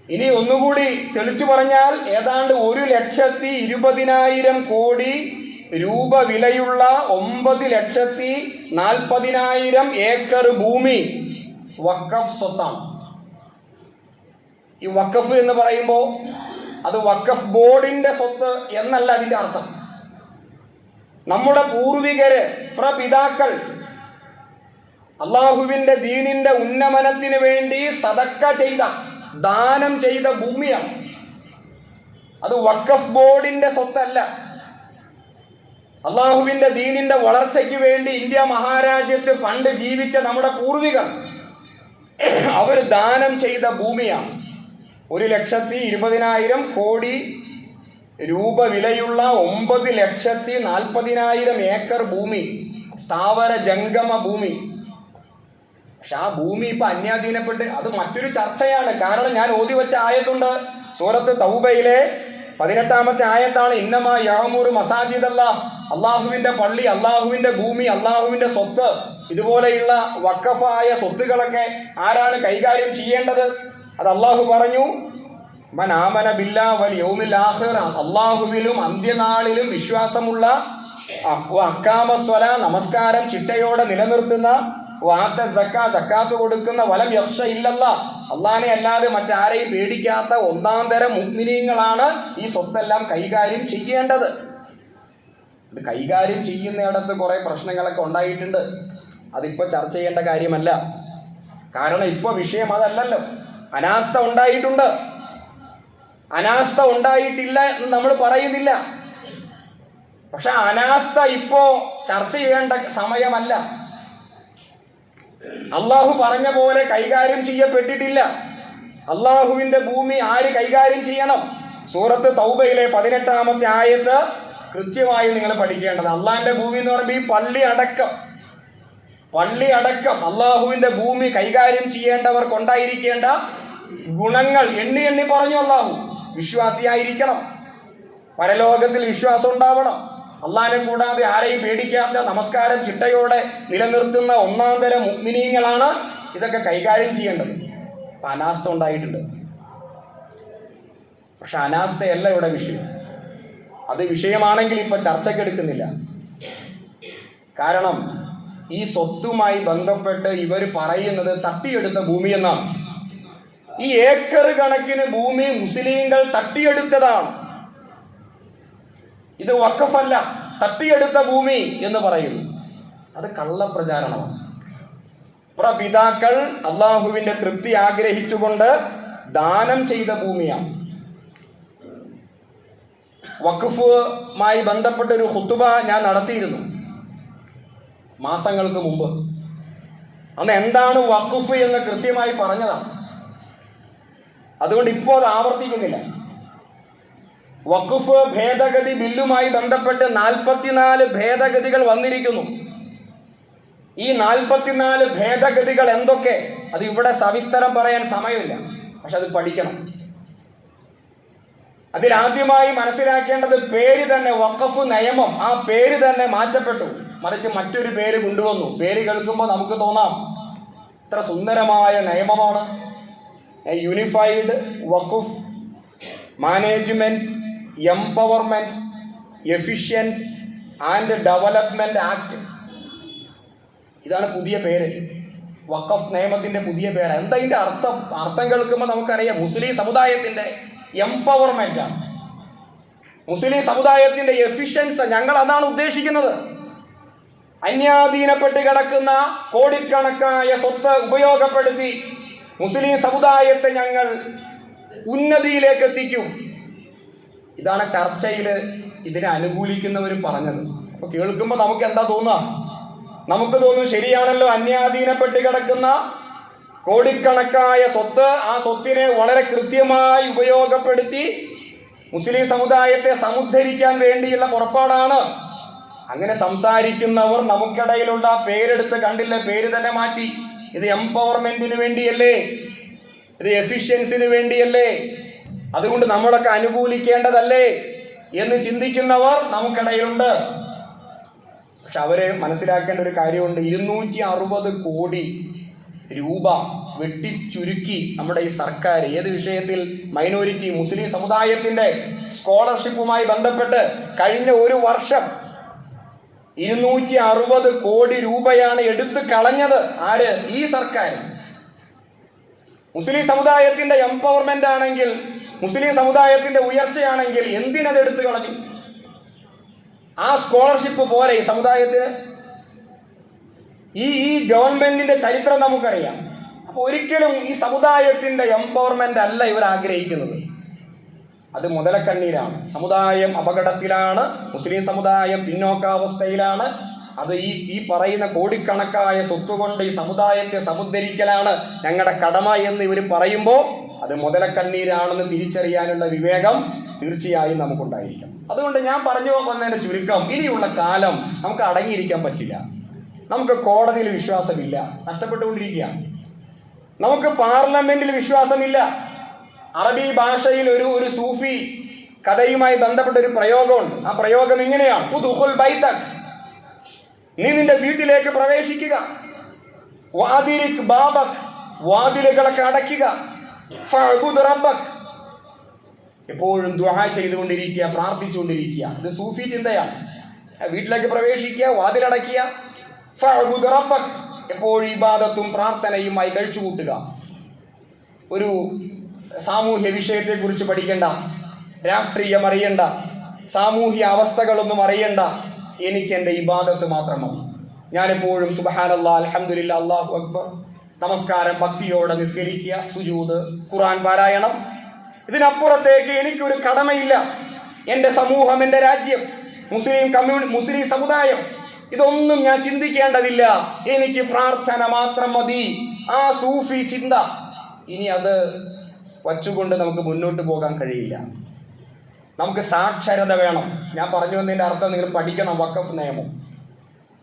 ഇനി ഒന്നുകൂടി തെളിച്ചു പറഞ്ഞാൽ ഏതാണ്ട് 1,20,000 കോടി രൂപ വിലയുള്ള 9,40,000 ഏക്കർ ഭൂമി വഖഫ് സ്വത്താണ്. ഈ വഖഫ് എന്ന് പറയുമ്പോൾ അത് വഖഫ് ബോർഡിന്റെ സ്വത്ത് എന്നല്ല അതിന്റെ അർത്ഥം. നമ്മുടെ പൂർവികര്, പ്രപിതാക്കൾ അള്ളാഹുവിന്റെ ദീനിന്റെ ഉന്നമനത്തിന് വേണ്ടി സദക്ക ചെയ്ത, ദാനം ചെയ്ത ഭൂമിയാണ്. അത് വഖഫ് ബോർഡിന്റെ സ്വത്തല്ല. അള്ളാഹുവിന്റെ ദീനിന്റെ വളർച്ചയ്ക്ക് വേണ്ടി ഇന്ത്യ മഹാരാജ്യത്ത് പണ്ട് ജീവിച്ച നമ്മുടെ പൂർവികർ അവർ ദാനം ചെയ്ത ഭൂമിയാണ്. 1,20,000 കോടി രൂപ വിലയുള്ള 9,40,000 ഏക്കർ ഭൂമി, സ്ഥാവര ജംഗമ ഭൂമി. പക്ഷെ ആ ഭൂമി ഇപ്പൊ അന്യാധീനപ്പെട്ട്, അത് മറ്റൊരു ചർച്ചയാണ്. കാരണം ഞാൻ ഓതി വെച്ച ആയത്തുണ്ട് സൂറത്ത് തൗബയിലെ 18ാമത്തെ ആയത്താണ്. ഇന്നമാ യഅ്മുറു മസാജിദല്ലാഹ്, അള്ളാഹുവിന്റെ പള്ളി, അള്ളാഹുവിന്റെ ഭൂമി, അള്ളാഹുവിന്റെ സ്വത്ത്, ഇതുപോലെയുള്ള വഖഫായ സ്വത്തുകളൊക്കെ ആരാണ് കൈകാര്യം ചെയ്യേണ്ടത്? അത് അള്ളാഹു പറഞ്ഞു, മൻ ആമന ബില്ലാഹി വൽ യൗമിൽ ആഖിർ, അള്ളാഹുവിലും അന്ത്യനാളിലും വിശ്വാസമുള്ള, അഖാമ സ്വലാ, നമസ്കാരം ചിട്ടയോടെ നിലനിർത്തുന്ന, വആത സക്കാ, സക്കാത്ത് കൊടുക്കുന്ന, വലം യഖ്ശ ഇല്ലല്ലാഹ്, അള്ളാഹിനെ അല്ലാതെ മറ്റാരെയും പേടിക്കാത്ത ഒന്നാം തരം മുഅ്മിനീങ്ങളാണ് ഈ സ്വത്തെല്ലാം കൈകാര്യം ചെയ്യേണ്ടത്. ഇത് കൈകാര്യം ചെയ്യുന്നിടത്ത് കുറെ പ്രശ്നങ്ങളൊക്കെ ഉണ്ടായിട്ടുണ്ട്. അതിപ്പോൾ ചർച്ച ചെയ്യേണ്ട കാര്യമല്ല. കാരണം ഇപ്പോൾ വിഷയം അതല്ലല്ലോ. അനാസ്ഥ ഉണ്ടായിട്ടുണ്ട്. അനാസ്ഥ ഉണ്ടായിട്ടില്ല എന്ന് നമ്മൾ പറയുന്നില്ല. പക്ഷെ അനാസ്ഥ ഇപ്പോ ചർച്ച ചെയ്യേണ്ട സമയമല്ല. അള്ളാഹു പറഞ്ഞ പോലെ കൈകാര്യം ചെയ്യപ്പെട്ടിട്ടില്ല. അള്ളാഹുവിന്റെ ഭൂമി ആര് കൈകാര്യം ചെയ്യണം? സൂറത്ത് തൗബയിലെ 18-ാമത്തെ ആയത്ത് കൃത്യമായി നിങ്ങൾ പഠിക്കേണ്ടത്. അള്ളാഹിന്റെ ഭൂമി എന്ന് പറയുമ്പോൾ ഈ പള്ളി അടക്കം അള്ളാഹുവിന്റെ ഭൂമി കൈകാര്യം ചെയ്യേണ്ടവർക്കുണ്ടായിരിക്കേണ്ട ഗുണങ്ങൾ എണ്ണി എണ്ണി പറഞ്ഞു അള്ളാഹു. വിശ്വാസിയായിരിക്കണം, പരലോകത്തിൽ വിശ്വാസം ഉണ്ടാവണം, അള്ളാഹിനെ കൂടാതെ ആരെയും പേടിക്കാത്ത, നമസ്കാരം ചിട്ടയോടെ നിലനിർത്തുന്ന ഒന്നാം തരം മുഅ്മിനീങ്ങളാണ് ഇതൊക്കെ കൈകാര്യം ചെയ്യേണ്ടത്. അപ്പം അനാസ്ഥ ഉണ്ടായിട്ടുണ്ട്. പക്ഷെ അനാസ്ഥയല്ല ഇവിടെ വിഷയം. അത് വിഷയമാണെങ്കിൽ ഇപ്പൊ ചർച്ചയ്ക്കെടുക്കുന്നില്ല. കാരണം ഈ സ്വത്തുമായി ബന്ധപ്പെട്ട് ഇവർ പറയുന്നത് തട്ടിയെടുത്ത ഭൂമി എന്നാണ്. ഈ ഏക്കർ കണക്കിന് ഭൂമി മുസ്ലിങ്ങൾ തട്ടിയെടുത്തതാണ്. ഇത് വഖഫല്ല, തട്ടിയെടുത്ത ഭൂമി എന്ന് പറയുന്നു. അത് കള്ളപ്രചാരണമാണ്. പ്രപിതാക്കൾ അള്ളാഹുവിന്റെ തൃപ്തി ആഗ്രഹിച്ചുകൊണ്ട് ദാനം ചെയ്ത ഭൂമിയാണ്. വഖഫുമായി ബന്ധപ്പെട്ട ഒരു ഖുതുബ ഞാൻ നടത്തിയിരുന്നു മാസങ്ങൾക്ക് മുമ്പ്. അന്ന് എന്താണ് വഖഫ് എന്ന് കൃത്യമായി പറഞ്ഞതാണ്. അതുകൊണ്ട് ഇപ്പോൾ അത് ആവർത്തിക്കുന്നില്ല. വഖഫ് ഭേദഗതി ബില്ലുമായി ബന്ധപ്പെട്ട് 44 ഭേദഗതികൾ വന്നിരിക്കുന്നു. ഈ 44 ഭേദഗതികൾ എന്തൊക്കെ, അത് ഇവിടെ സവിസ്തരം പറയാൻ സമയമില്ല. പക്ഷെ അത് പഠിക്കണം. അതിലാദ്യമായി മനസ്സിലാക്കേണ്ടത് പേര് തന്നെ, വഖഫ് നിയമം, ആ പേര് തന്നെ മാറ്റപ്പെട്ടു. മറിച്ച് മറ്റൊരു പേര് കൊണ്ടുവന്നു. പേര് കേൾക്കുമ്പോൾ നമുക്ക് തോന്നാം ഇത്ര സുന്ദരമായ നിയമമാണ്. Unified Waqf management empowerment efficient and development act. ഇതാണ് പുതിയ പേര്, വഖഫ് നിയമത്തിന്റെ പുതിയ പേര്. എന്താ ഇതിന്റെ അർത്ഥം കേൾക്കുമ്പോൾ നമുക്കറിയാം. മുസ്ലിം സമുദായത്തിന്റെ എംപവർമെന്റ് ആണ്, മുസ്ലിം സമുദായത്തിന്റെ എഫിഷ്യൻസ്. ഞങ്ങൾ അതാണ് ഉദ്ദേശിക്കുന്നത്. അന്യാധീനപ്പെട്ട് കിടക്കുന്ന കോടിക്കണക്കായ സ്വത്ത് ഉപയോഗപ്പെടുത്തി മുസ്ലിം സമുദായത്തെ ഞങ്ങൾ ഉന്നതിയിലേക്ക് എത്തിക്കും. ഇതാണ് ചർച്ചയിൽ ഇതിനെ അനുകൂലിക്കുന്നവർ പറഞ്ഞത്. അപ്പൊ കേൾക്കുമ്പോൾ നമുക്ക് എന്താ തോന്നുക? നമുക്ക് തോന്നും ശരിയാണല്ലോ, അന്യാധീനപ്പെട്ട് കിടക്കുന്ന കോടിക്കണക്കായ സ്വത്ത്, ആ സ്വത്തിനെ വളരെ കൃത്യമായി ഉപയോഗപ്പെടുത്തി മുസ്ലിം സമുദായത്തെ സമുദ്ധരിക്കാൻ വേണ്ടിയുള്ള പുറപ്പാടാണ്. അങ്ങനെ സംസാരിക്കുന്നവർ നമുക്കിടയിലുള്ള പേരെടുത്ത് കണ്ടില്ല, പേര് തന്നെ മാറ്റി. ഇത് എംപവർമെന്റിന് വേണ്ടിയല്ലേ, ഇത് എഫിഷ്യൻസിന് വേണ്ടിയല്ലേ, അതുകൊണ്ട് നമ്മളൊക്കെ അനുകൂലിക്കേണ്ടതല്ലേ എന്ന് ചിന്തിക്കുന്നവർ നമുക്കിടയിലുണ്ട്. പക്ഷെ അവര് മനസ്സിലാക്കേണ്ട ഒരു കാര്യമുണ്ട്. 260 കോടി രൂപ വെട്ടിച്ചുരുക്കി നമ്മുടെ ഈ സർക്കാർ ഏത് വിഷയത്തിൽ? മൈനോറിറ്റി മുസ്ലിം സമുദായത്തിന്റെ സ്കോളർഷിപ്പുമായി ബന്ധപ്പെട്ട് കഴിഞ്ഞ ഒരു വർഷം 260 കോടി രൂപയാണ് എടുത്തു കളഞ്ഞത്. ആര്? ഈ സർക്കാർ. മുസ്ലിം സമുദായത്തിന്റെ എംപവർമെന്റ് ആണെങ്കിൽ, മുസ്ലിം സമുദായത്തിന്റെ ഉയർച്ചയാണെങ്കിൽ എന്തിനത് എടുത്തു കളഞ്ഞു? ആ സ്കോളർഷിപ്പ് പോരെ ഈ സമുദായത്തിന്? ഈ ഗവൺമെന്റിന്റെ ചരിത്രം നമുക്കറിയാം. അപ്പൊ ഒരിക്കലും ഈ സമുദായത്തിന്റെ എംപവർമെന്റ് അല്ല ഇവർ ആഗ്രഹിക്കുന്നത്. അത് മുതലക്കണ്ണീരാണ്. സമുദായം അപകടത്തിലാണ്, മുസ്ലിം സമുദായം പിന്നോക്കാവസ്ഥയിലാണ്. അത് ഈ പറയുന്ന കോടിക്കണക്കായ സ്വത്തുകൊണ്ട് ഈ സമുദായത്തെ സമുദ്ധരിക്കലാണ് ഞങ്ങളുടെ കടമ എന്ന് ഇവർ പറയുമ്പോൾ അത് മുതലക്കണ്ണീരാണെന്ന് തിരിച്ചറിയാനുള്ള വിവേകം തീർച്ചയായും നമുക്കുണ്ടായിരിക്കും. അതുകൊണ്ട് ഞാൻ പറഞ്ഞു വന്നതിന്റെ ചുരുക്കം, ഇനിയുള്ള കാലം നമുക്ക് അടങ്ങിയിരിക്കാൻ പറ്റില്ല. നമുക്ക് കോടതിയിൽ വിശ്വാസമില്ല, നഷ്ടപ്പെട്ടുകൊണ്ടിരിക്കുകയാണ്. നമുക്ക് പാർലമെന്റിൽ വിശ്വാസമില്ല. അറബി ഭാഷയിൽ ഒരു സൂഫി കഥയുമായി ബന്ധപ്പെട്ട ഒരു പ്രയോഗമുണ്ട്. ആ പ്രയോഗം ഇങ്ങനെയാണ്: ഉദ്ഖുൽ ബൈതക്, നീ നിന്റെ വീട്ടിലേക്ക് പ്രവേശിക്കുക. വാദിലിക് ബാബക്, വാതിലുകളൊക്കെ അടയ്ക്കുക. ഫഅ്ബുദ് റബ്ബക്. എപ്പോഴും ദുആ ചെയ്തുകൊണ്ടിരിക്കുക, പ്രാർത്ഥിച്ചുകൊണ്ടിരിക്കുക. ഇത് സൂഫി ചിന്തയാണ്. വീട്ടിലേക്ക് പ്രവേശിക്കുക, വാതിലടയ്ക്കുക, ഫഅ്ബുദ് റബ്ബക്, എപ്പോഴും ഇബാദത്തും പ്രാർത്ഥനയുമായി കഴിച്ചുകൂട്ടുക. ഒരു സാമൂഹ്യ വിഷയത്തെക്കുറിച്ച് പഠിക്കേണ്ട, രാഷ്ട്രീയം അറിയണ്ട, സാമൂഹ്യ അവസ്ഥകളൊന്നും അറിയണ്ട, എനിക്ക് എൻ്റെ ഇബാദത്ത് മാത്രം മതി. ഞാനെപ്പോഴും സുബ്ഹാനല്ലാഹ്, അൽഹംദുലില്ലാഹ്, അല്ലാഹു അക്ബർ, നമസ്കാരം ഭക്തിയോടെ നിസ്കരിക്കുക, സുജൂദ്, ഖുർആൻ പാരായണം. ഇതിനപ്പുറത്തേക്ക് എനിക്കൊരു കടമയില്ല. എൻ്റെ സമൂഹം, എൻ്റെ രാജ്യം, മുസ്ലിം സമുദായം, ഇതൊന്നും ഞാൻ ചിന്തിക്കേണ്ടതില്ല. എനിക്ക് പ്രാർത്ഥന മാത്രം മതി. ആ സൂഫി ചിന്ത ഇനി അത് വച്ചുകൊണ്ട് നമുക്ക് മുന്നോട്ട് പോകാൻ കഴിയില്ല. നമുക്ക് സാക്ഷരത വേണം. ഞാൻ പറഞ്ഞു വന്നതിൻ്റെ അർത്ഥം നിങ്ങൾ പഠിക്കണം വഖഫ് നിയമം.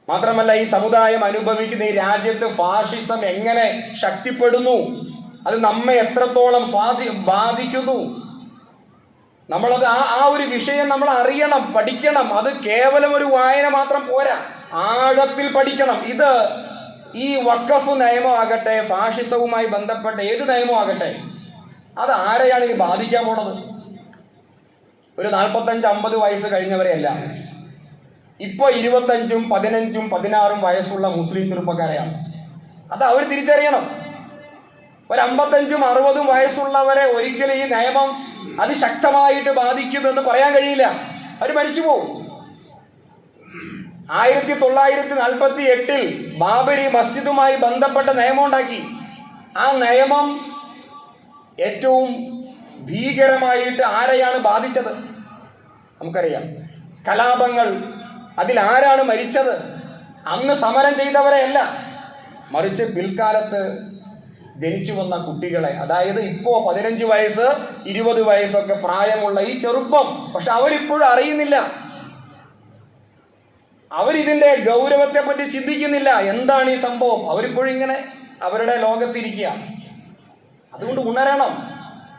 മാത്രമല്ല, ഈ സമുദായം അനുഭവിക്കുന്ന ഈ രാജ്യത്ത് ഫാഷിസം എങ്ങനെ ശക്തിപ്പെടുന്നു, അത് നമ്മെ എത്രത്തോളം ബാധിക്കുന്നു, നമ്മളത് ആ ഒരു വിഷയം നമ്മൾ അറിയണം, പഠിക്കണം. അത് കേവലം ഒരു വായന മാത്രം പോരാ, ആഴത്തിൽ പഠിക്കണം. ഈ വഖഫ് നിയമമാകട്ടെ, ഫാഷിസവുമായി ബന്ധപ്പെട്ട ഏത് നിയമമാകട്ടെ, അത് ആരെയാണ് ഇത് ബാധിക്കാൻ പോണത്? ഒരു 45-50 വയസ്സ് കഴിഞ്ഞവരെയല്ല, ഇപ്പോൾ 25, 15, 16 വയസ്സുള്ള മുസ്ലിം ചെറുപ്പക്കാരെയാണ്. അത് അവർ തിരിച്ചറിയണം. ഒരു 55, 60 വയസ്സുള്ളവരെ ഒരിക്കലും ഈ നിയമം അതിശക്തമായിട്ട് ബാധിക്കുമെന്ന് പറയാൻ കഴിയില്ല. അവർ മരിച്ചുപോകും. 1948 ബാബരി മസ്ജിദുമായി ബന്ധപ്പെട്ട നിയമം ഉണ്ടാക്കി. ആ നിയമം ഏറ്റവും ഭീകരമായിട്ട് ആരെയാണ് ബാധിച്ചത്? നമുക്കറിയാം. കലാപങ്ങൾ, അതിൽ ആരാണ് മരിച്ചത്? അന്ന് സമരം ചെയ്തവരെയല്ല, മറിച്ച് പിൽക്കാലത്ത് ജനിച്ചു വന്ന കുട്ടികളെ. അതായത് ഇപ്പോൾ 15 വയസ്സ് 20 വയസ്സൊക്കെ പ്രായമുള്ള ഈ ചെറുപ്പം. പക്ഷെ അവരിപ്പോഴും അറിയുന്നില്ല, അവരിതിന്റെ ഗൗരവത്തെ പറ്റി ചിന്തിക്കുന്നില്ല. എന്താണ് ഈ സംഭവം? അവരിപ്പോഴും ഇങ്ങനെ അവരുടെ ലോകത്തിരിക്കുക. അതുകൊണ്ട് ഉണരണം.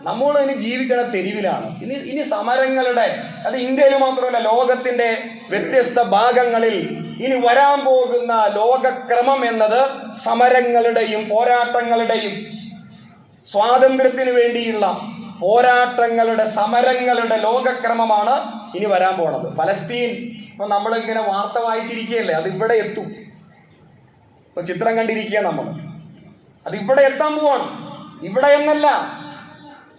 നമ്മൾ ഇനി ജീവിക്കണ തെരുവിലാണ്. ഇനി സമരങ്ങളുടെ, അത് ഇന്ത്യയിൽ മാത്രമല്ല, ലോകത്തിന്റെ വ്യത്യസ്ത ഭാഗങ്ങളിൽ ഇനി വരാൻ പോകുന്ന ലോകക്രമം എന്നത് സമരങ്ങളുടെയും പോരാട്ടങ്ങളുടെയും, സ്വാതന്ത്ര്യത്തിന് വേണ്ടിയുള്ള പോരാട്ടങ്ങളുടെ, സമരങ്ങളുടെ ലോകക്രമമാണ് ഇനി വരാൻ പോണത്. ഫലസ്തീൻ ഇപ്പൊ നമ്മളിങ്ങനെ വാർത്ത വായിച്ചിരിക്കുകയല്ലേ, അത് ഇവിടെ എത്തും. ഇപ്പൊ ചിത്രം കണ്ടിരിക്കുക നമ്മൾ, അത് ഇവിടെ എത്താൻ പോവാണ്. ഇവിടെ എന്നല്ല,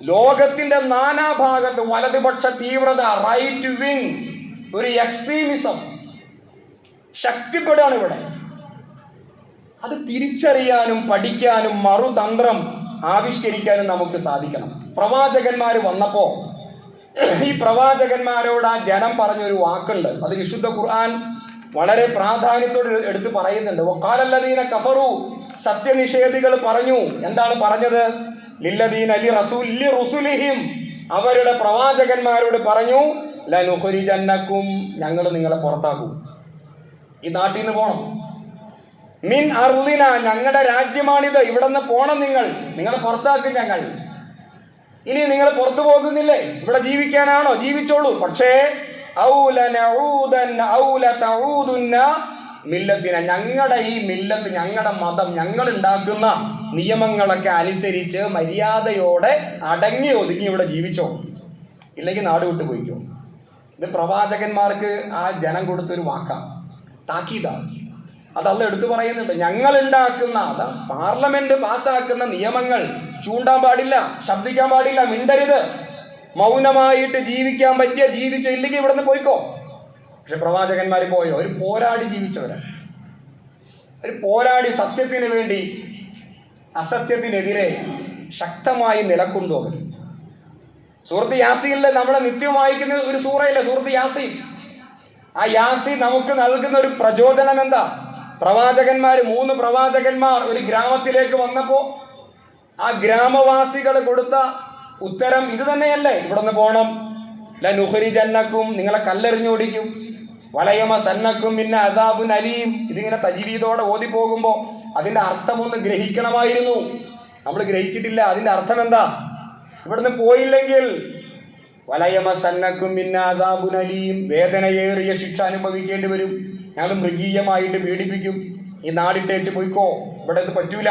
ലോകത്തിന്റെ നാനാഭാഗത്ത് വലതുപക്ഷ തീവ്രത, റൈറ്റ് വിങ്, ഒരു എക്സ്ട്രീമിസം ശക്തിപ്പെടുകയാണ് ഇവിടെ. അത് തിരിച്ചറിയാനും പഠിക്കാനും മറുതന്ത്രം ആവിഷ്കരിക്കാനും നമുക്ക് സാധിക്കണം. പ്രവാചകന്മാർ വന്നപ്പോ ഈ പ്രവാചകന്മാരോട് ആ ജനം പറഞ്ഞൊരു വാക്കുണ്ട്. അത് വിശുദ്ധ ഖുർആൻ വളരെ പ്രാധാന്യത്തോടെ എടുത്ത് പറയുന്നുണ്ട്. വഖാലല്ലദീന കഫറു, സത്യനിഷേധികൾ പറഞ്ഞു. എന്താണ് പറഞ്ഞത്? ലില്ലദീന ലിറുസുലിഹിം, അവരുടെ പ്രവാചകന്മാരോട് പറഞ്ഞു, ലനുഖ്രിജന്നകും, ഞങ്ങൾ നിങ്ങളെ പുറത്താക്കും, ഈ നാട്ടിൽ നിന്ന് പോണം. മിൻ അർളിന, ഞങ്ങളുടെ രാജ്യമാണിത്, ഇവിടെ നിന്ന് പോണം, നിങ്ങളെ പുറത്താക്കും ഞങ്ങൾ. ഇനി നിങ്ങൾ പുറത്തു പോകുന്നില്ലേ? ഇവിടെ ജീവിക്കാനാണോ? ജീവിച്ചോളൂ. പക്ഷേ മില്ലത്തിന, ഞങ്ങളുടെ ഈ മില്ലത്ത്, ഞങ്ങളുടെ മതം, ഞങ്ങൾ ഉണ്ടാക്കുന്ന നിയമങ്ങളൊക്കെ അനുസരിച്ച് മര്യാദയോടെ അടങ്ങി ഒതുങ്ങി ഇവിടെ ജീവിച്ചോ, ഇല്ലെങ്കിൽ നാട് വിട്ടു പോയിക്കോ. ഇത് പ്രവാചകന്മാർക്ക് ആ ജനം കൊടുത്തൊരു വാക്കാണ്, താക്കീതാണ്. അതല്ല എടുത്തു പറയുന്നുണ്ട്. ഞങ്ങൾ ഉണ്ടാക്കുന്ന, പാർലമെന്റ് പാസ്സാക്കുന്ന നിയമങ്ങൾ ചൂണ്ടാൻ പാടില്ല, ശബ്ദിക്കാൻ പാടില്ല, മിണ്ടരുത്, മൗനമായിട്ട് ജീവിക്കാൻ പറ്റിയ ജീവിച്ചോ, ഇല്ലെങ്കിൽ ഇവിടെ നിന്ന് പോയിക്കോ. പക്ഷെ പ്രവാചകന്മാർ പോയോ? ഒരു പോരാടി ജീവിച്ചവരാ, ഒരു പോരാടി സത്യത്തിന് വേണ്ടി അസത്യത്തിനെതിരെ ശക്തമായി നിലകൊണ്ടു അവർ. സൂറത്ത് യാസീനിലെ നമ്മളെ നിത്യം വായിക്കുന്ന ഒരു സൂറയില്ലേ സൂറത്ത് യാസീൻ. ആ യാസീൻ നമുക്ക് നൽകുന്ന ഒരു പ്രചോദനം എന്താ? പ്രവാചകന്മാർ, 3 പ്രവാചകന്മാർ ഒരു ഗ്രാമത്തിലേക്ക് വന്നപ്പോ ആ ഗ്രാമവാസികൾ കൊടുത്ത ഉത്തരം ഇത് തന്നെയല്ലേ? ഇവിടെ നിന്ന് പോണം, ലനുഖ്രിജന്നകും, നിങ്ങളെ കല്ലെറിഞ്ഞോടിക്കും, വലയമസന്നകും മിന്ന അദാബുൻ അലീം. ഇതിങ്ങനെ തജ്വീദോടെ ഓതി പോകുമ്പോ അതിന്റെ അർത്ഥം ഒന്ന് ഗ്രഹിക്കണമായിരുന്നു. നമ്മൾ ഗ്രഹിച്ചിട്ടില്ല. അതിന്റെ അർത്ഥം എന്താ? ഇവിടുന്ന് പോയില്ലെങ്കിൽ വലയമസന്നകും മിന്ന അദാബുൻ അലീം, വേദനയേറിയ ശിക്ഷ അനുഭവിക്കേണ്ടി വരും, ഞങ്ങൾ മൃഗീയമായിട്ട് പീഡിപ്പിക്കും, ഈ നാടിട്ടേച്ച് പോയിക്കോ, ഇവിടെ ഇത് പറ്റൂല.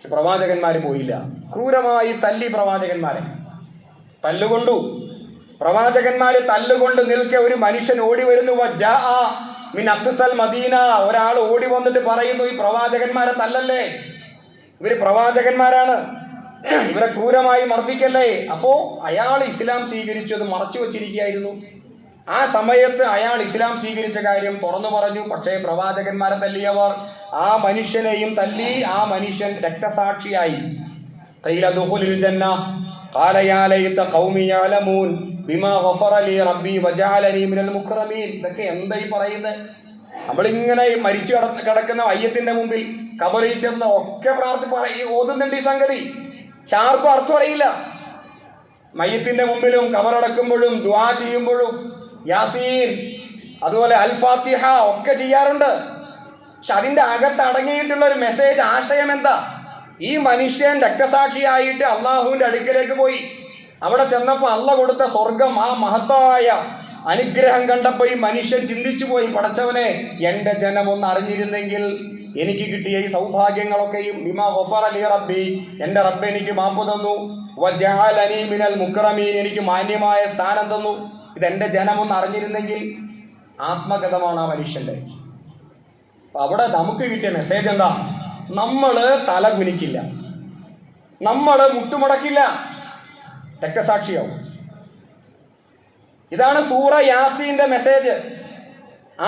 പക്ഷെ പ്രവാചകന്മാർ പോയില്ല. ക്രൂരമായി തല്ലി പ്രവാചകന്മാരെ, തല്ലുകൊണ്ടു. പ്രവാചകന്മാര് തല്ലുകൊണ്ട് നിൽക്കെ ഒരു മനുഷ്യൻ ഓടി വരുന്നു. മിൻ അഖ്സൽ മദീന, ഒരാൾ ഓടി വന്നിട്ട് പറയുന്നു, ഈ പ്രവാചകന്മാരെ തല്ലല്ലേ, ഇവര് പ്രവാചകന്മാരാണ്, ഇവരെ ക്രൂരമായി മർദ്ദിക്കല്ലേ. അപ്പോ അയാൾ ഇസ്ലാം സ്വീകരിച്ചത് മറച്ചു വച്ചിരിക്കുകയായിരുന്നു. ആ സമയത്ത് അയാൾ ഇസ്ലാം സ്വീകരിച്ച കാര്യം തുറന്നു പറഞ്ഞു. പക്ഷേ പ്രവാചകന്മാരെ തല്ലിയവർ ആ മനുഷ്യനെയും തല്ലി. ആ മനുഷ്യൻ രക്തസാക്ഷിയായി. ഇതൊക്കെ എന്താ ഈ പറയുന്നത്? നമ്മളിങ്ങനെ മരിച്ചു കിടക്കുന്ന അയ്യത്തിന്റെ മുമ്പിൽ കബറിൽ ചെന്ന് ഒക്കെ ഓതുന്നുണ്ട് ഈ സംഗതി. ഷാർപ്പ് അർത്ഥം അറിയില്ല. മയ്യത്തിന്റെ മുമ്പിലും കബറടക്കുമ്പോഴും ദുആ ചെയ്യുമ്പോഴും യാസീൻ അതുപോലെ അൽ ഫാത്തിഹ ഒക്കെ ചെയ്യാറുണ്ട്. പക്ഷെ അതിന്റെ അകത്ത് അടങ്ങിയിട്ടുള്ള ഒരു മെസ്സേജ്, ആശയം എന്താ? ഈ മനുഷ്യൻ രക്തസാക്ഷിയായിട്ട് അള്ളാഹുവിന്റെ അടുക്കലേക്ക് പോയി. അവിടെ ചെന്നപ്പോൾ അള്ള കൊടുത്ത സ്വർഗം, ആ മഹത്തായ അനുഗ്രഹം കണ്ടപ്പോൾ ഈ മനുഷ്യൻ ചിന്തിച്ചു പോയി, പടച്ചവനെ, എന്റെ ജനം ഒന്ന് അറിഞ്ഞിരുന്നെങ്കിൽ എനിക്ക് കിട്ടിയ ഈ സൗഭാഗ്യങ്ങളൊക്കെയും ബിമാ ഗഫറ ലി റബ്ബി, എന്റെ റബ്ബ് എനിക്ക് മാപ്പ് തന്നു, വജഅലനി മിനൽ മുക്രമീൻ, എനിക്ക് മാന്യമായ സ്ഥാനം തന്നു, ഇതെന്റെ ജനം ഒന്ന് അറിഞ്ഞിരുന്നെങ്കിൽ. ആത്മഗതമാണ് ആ മനുഷ്യന്റെ. അവിടെ നമുക്ക് കിട്ടിയ മെസ്സേജ് എന്താ? നമ്മള് തല കുനിക്കില്ല, നമ്മള് മുട്ടുമുടക്കില്ല, രക്തസാക്ഷിയാവും. ഇതാണ് സൂറ യാസീന്റെ മെസ്സേജ്.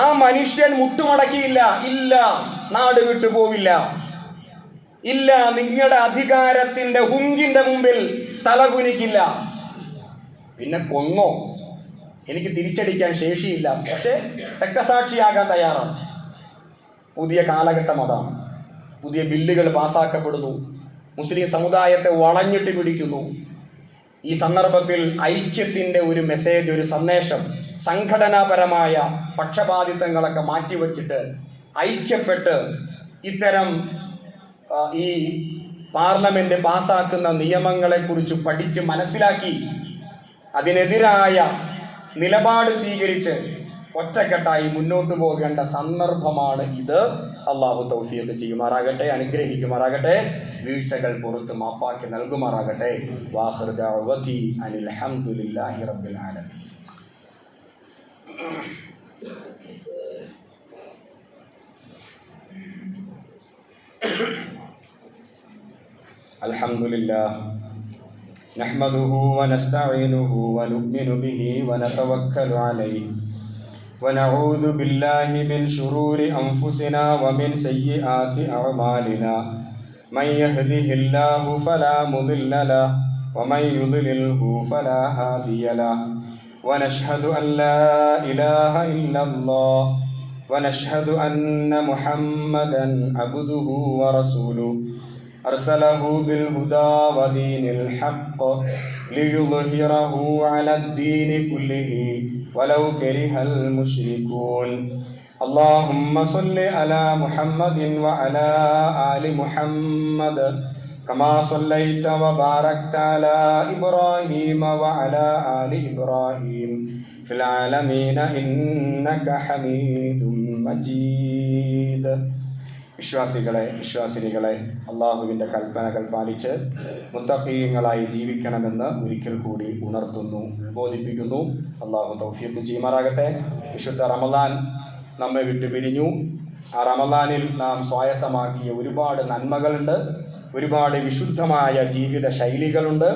ആ മനുഷ്യൻ മുട്ടുമടക്കിയില്ല. ഇല്ല, നാട് വിട്ടു പോവില്ല. ഇല്ല, നിങ്ങളുടെ അധികാരത്തിന്റെ ഹുങ്കിന്റെ മുമ്പിൽ തലകുനിക്കില്ല. പിന്നെ കൊന്നോ, എനിക്ക് തിരിച്ചടിക്കാൻ ശേഷിയില്ല, പക്ഷെ രക്തസാക്ഷിയാകാൻ തയ്യാറാണ്. പുതിയ കാലഘട്ടം അതാണ്. പുതിയ ബില്ലുകൾ പാസ്സാക്കപ്പെടുന്നു, മുസ്ലിം സമുദായത്തെ വളഞ്ഞിട്ട് പിടിക്കുന്നു. ഈ സന്ദർഭത്തിൽ ഐക്യത്തിന്റെ ഒരു മെസ്സേജ്, ഒരു സന്ദേശം, സംഘടനാപരമായ പക്ഷപാതിത്വങ്ങളൊക്കെ മാറ്റിവെച്ചിട്ട് ഐക്യപ്പെട്ട് ഇത്തരം ഈ പാർലമെന്റ് പാസ്സാക്കുന്ന നിയമങ്ങളെക്കുറിച്ച് പഠിച്ച് മനസ്സിലാക്കി അതിനെതിരായ നിലപാട് സ്വീകരിച്ച് ഒറ്റക്കെട്ടായി മുന്നോട്ട് പോകേണ്ട സന്ദർഭമാണ് ഇത്. അള്ളാഹു തൗഫീഖ് ചെയ്യുമാറാകട്ടെ, അനുഗ്രഹിക്കുമാറാകട്ടെ, വീഴ്ചകൾ പുറത്ത് മാപ്പാക്കി നൽകുമാറാകട്ടെ. വാഖിറു ദഅവതി അനിൽ ഹംദുലില്ലാഹി റബ്ബിൽ ആലമീൻ. അൽഹംദുലില്ലാഹ് നഹ്മദുഹു വനസ്തഈനുഹു വനുഅ്മിനു ബിഹി വനതവക്കലു അലൈഹി വനഊദു ബില്ലാഹി മിൻ ശുറൂരി അൻഫുസിനാ വമിൻ സയ്യിആതി അഅമാലിനാ മൻ യഹ്ദിഹില്ലാഹു ഫലാ മുദില്ല ലഹു വമൻ യുദ്ലിൽഹു ഫലാ ഹാദിയ ലഹു വനശ്ഹദു അൻ ലാ ഇലാഹ ഇല്ലല്ലാഹ് വനശ്ഹദു അന്ന മുഹമ്മദൻ അബ്ദുഹു വറസൂലുഹു أرسله بالهدى ودين الحق ليظهره على الدين كله ولو كره المشركون اللهم صل على محمد وعلى آل محمد كما صليت وباركت على إبراهيم وعلى آل إبراهيم في العالمين إنك حميد مجيد. വിശ്വാസികളെ, വിശ്വാസിനികളെ, അള്ളാഹുവിൻ്റെ കൽപ്പനകൾ പാലിച്ച് മുത്തഖീങ്ങളായി ജീവിക്കണമെന്ന് ഒരിക്കൽ കൂടി ഉണർത്തുന്നു, ബോധിപ്പിക്കുന്നു. അള്ളാഹു തൗഫീഖ് ചെയ്യുമാറാകട്ടെ. വിശുദ്ധ റമദാൻ നമ്മെ വിട്ടു പിരിഞ്ഞു. ആ റമദാനിൽ നാം സ്വായത്തമാക്കിയ ഒരുപാട് നന്മകളുണ്ട്, ഒരുപാട് വിശുദ്ധമായ ജീവിത ശൈലികളുണ്ട്.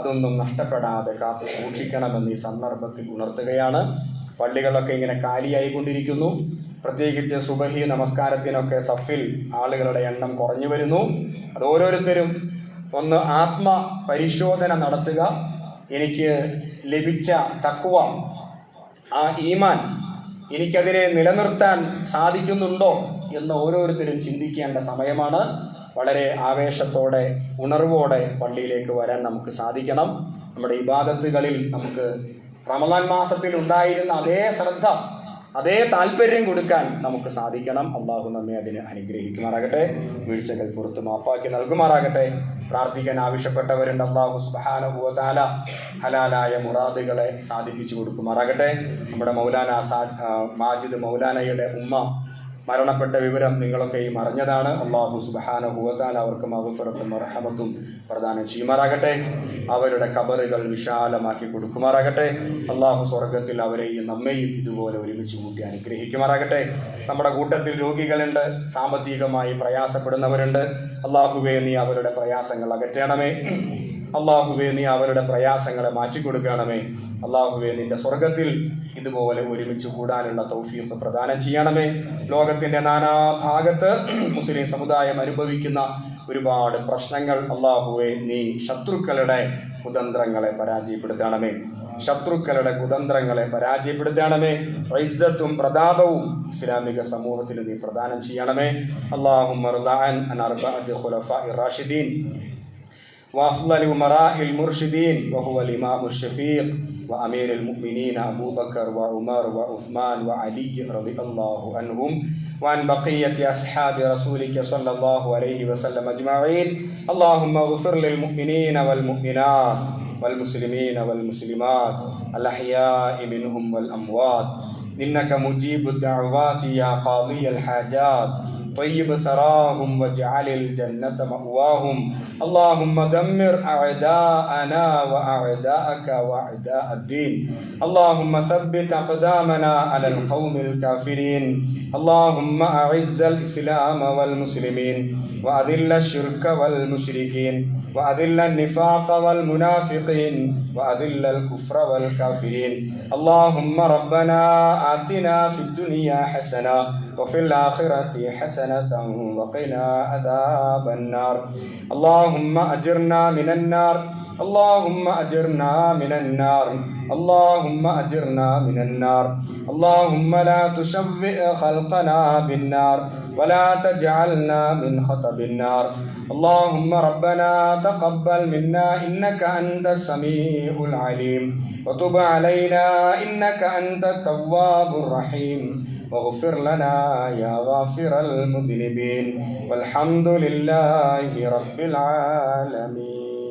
അതൊന്നും നഷ്ടപ്പെടാതെ കാത്തു സൂക്ഷിക്കണമെന്ന് ഈ സന്ദർഭത്തിൽ ഉണർത്തുകയാണ്. പള്ളികളൊക്കെ ഇങ്ങനെ കാലിയായിക്കൊണ്ടിരിക്കുന്നു. പ്രത്യേകിച്ച് സുബഹി നമസ്കാരത്തിനൊക്കെ സഫിൽ ആളുകളുടെ എണ്ണം കുറഞ്ഞു വരുന്നു. അത് ഓരോരുത്തരും ഒന്ന് ആത്മപരിശോധന നടത്തുക. എനിക്ക് ലഭിച്ച തഖ്വ, ആ ഈമാൻ, എനിക്കതിനെ നിലനിർത്താൻ സാധിക്കുന്നുണ്ടോ എന്ന് ഓരോരുത്തരും ചിന്തിക്കേണ്ട സമയമാണ്. വളരെ ആവേശത്തോടെ, ഉണർവോടെ പള്ളിയിലേക്ക് വരാൻ നമുക്ക് സാധിക്കണം. നമ്മുടെ ഇബാദത്തുകളിൽ നമുക്ക് റമദാൻ മാസത്തിൽ ഉണ്ടായിരുന്ന അതേ ശ്രദ്ധ, അതേ താല്പര്യം കൊടുക്കാൻ നമുക്ക് സാധിക്കണം. അള്ളാഹു നമ്മെ അതിന് അനുഗ്രഹിക്കുമാറാകട്ടെ, വീഴ്ചകൾ പുറത്ത് മാപ്പാക്കി നൽകുമാറാകട്ടെ. പ്രാർത്ഥിക്കാൻ ആവശ്യപ്പെട്ടവരുണ്ട്. അള്ളാഹു സുബ്ഹാനഹു വ തആല ഹലാലായ മുറാദുകളെ സാധിപ്പിച്ചു കൊടുക്കുമാറാകട്ടെ. നമ്മുടെ മൗലാന മാജിദ് മൗലാനയുടെ ഉമ്മ മരണപ്പെട്ട വിവരം നിങ്ങളൊക്കെയും അറിഞ്ഞതാണ്. അള്ളാഹു സുബ്ഹാനഹു വ തആല അവർക്ക് മഗ്ഫിറത്തും റഹ്മത്തും പ്രദാനം ചെയ്യുമാറാകട്ടെ. അവരുടെ ഖബറുകൾ വിശാലമാക്കി കൊടുക്കുമാറാകട്ടെ. അള്ളാഹു സ്വർഗത്തിൽ അവരെയും നമ്മെയും ഇതുപോലെ ഒരുമിച്ച് കൂട്ടി അനുഗ്രഹിക്കുമാറാകട്ടെ. നമ്മുടെ കൂട്ടത്തിൽ രോഗികളുണ്ട്, സാമ്പത്തികമായി പ്രയാസപ്പെടുന്നവരുണ്ട്. അള്ളാഹുവേ, നീ അവരുടെ പ്രയാസങ്ങൾ അകറ്റണമേ. അള്ളാഹുവേ, നീ അവരുടെ പ്രയാസങ്ങളെ മാറ്റിക്കൊടുക്കണമേ. അള്ളാഹുവേ, നിന്റെ സ്വർഗത്തിൽ ഇതുപോലെ ഒരുമിച്ച് കൂടാനുള്ള തൗഫീഖ് പ്രദാനം ചെയ്യണമേ. ലോകത്തിന്റെ നാനാഭാഗത്ത് മുസ്ലിം സമുദായം അനുഭവിക്കുന്ന ഒരുപാട് പ്രശ്നങ്ങൾ അള്ളാഹുവേ, നീ ശത്രുക്കളുടെ കുതന്ത്രങ്ങളെ പരാജയപ്പെടുത്തണമേ. ശത്രുക്കളുടെ കുതന്ത്രങ്ങളെ പരാജയപ്പെടുത്തണമേ. ഇസ്സത്തും പ്രതാപവും ഇസ്ലാമിക സമൂഹത്തിന് നീ പ്രദാനം ചെയ്യണമേ. അല്ലാഹുമ്മ റളഅൻ അർബഅത്തി ഖുലഫാഇർ റാഷിദീൻ وأفضل أمراء المرشدين وهو الإمام الشفيق وأمير المؤمنين أبو بكر وعمر وعثمان وعلي رضي الله عنهم وعن بقية أصحاب رسولك صلى الله عليه وسلم أجمعين. اللهم اغفر للمؤمنين والمؤمنات والمسلمين والمسلمات الأحياء منهم والأموات إنك مجيب الدعوات يا قاضي الحاجات. طيب ثراهم واجعل الجنة مأواهم. اللهم دمر أعداءنا وأعداءك وأعداء الدين. اللهم ثبت أقدامنا على القوم الكافرين. اللهم أعز الإسلام والمسلمين وأذل الشرك والمشركين وأذل النفاق والمنافقين وأذل الكفر والكافرين. اللهم ربنا آتنا في الدنيا حسنة وفي الآخرة حسنة وقنا عذاب النار. اللهم أجرنا من النار. اللهم أجرنا من النار. اللهم أجرنا من النار. اللهم لا تشوئ خلقنا بالنار ولا تجعلنا من خطب النار. اللهم ربنا تقبل منا إنك أنت السميع العليم وتب علينا إنك أنت التواب الرحيم واغفر لنا يا غافر المذنبين والحمد لله رب العالمين.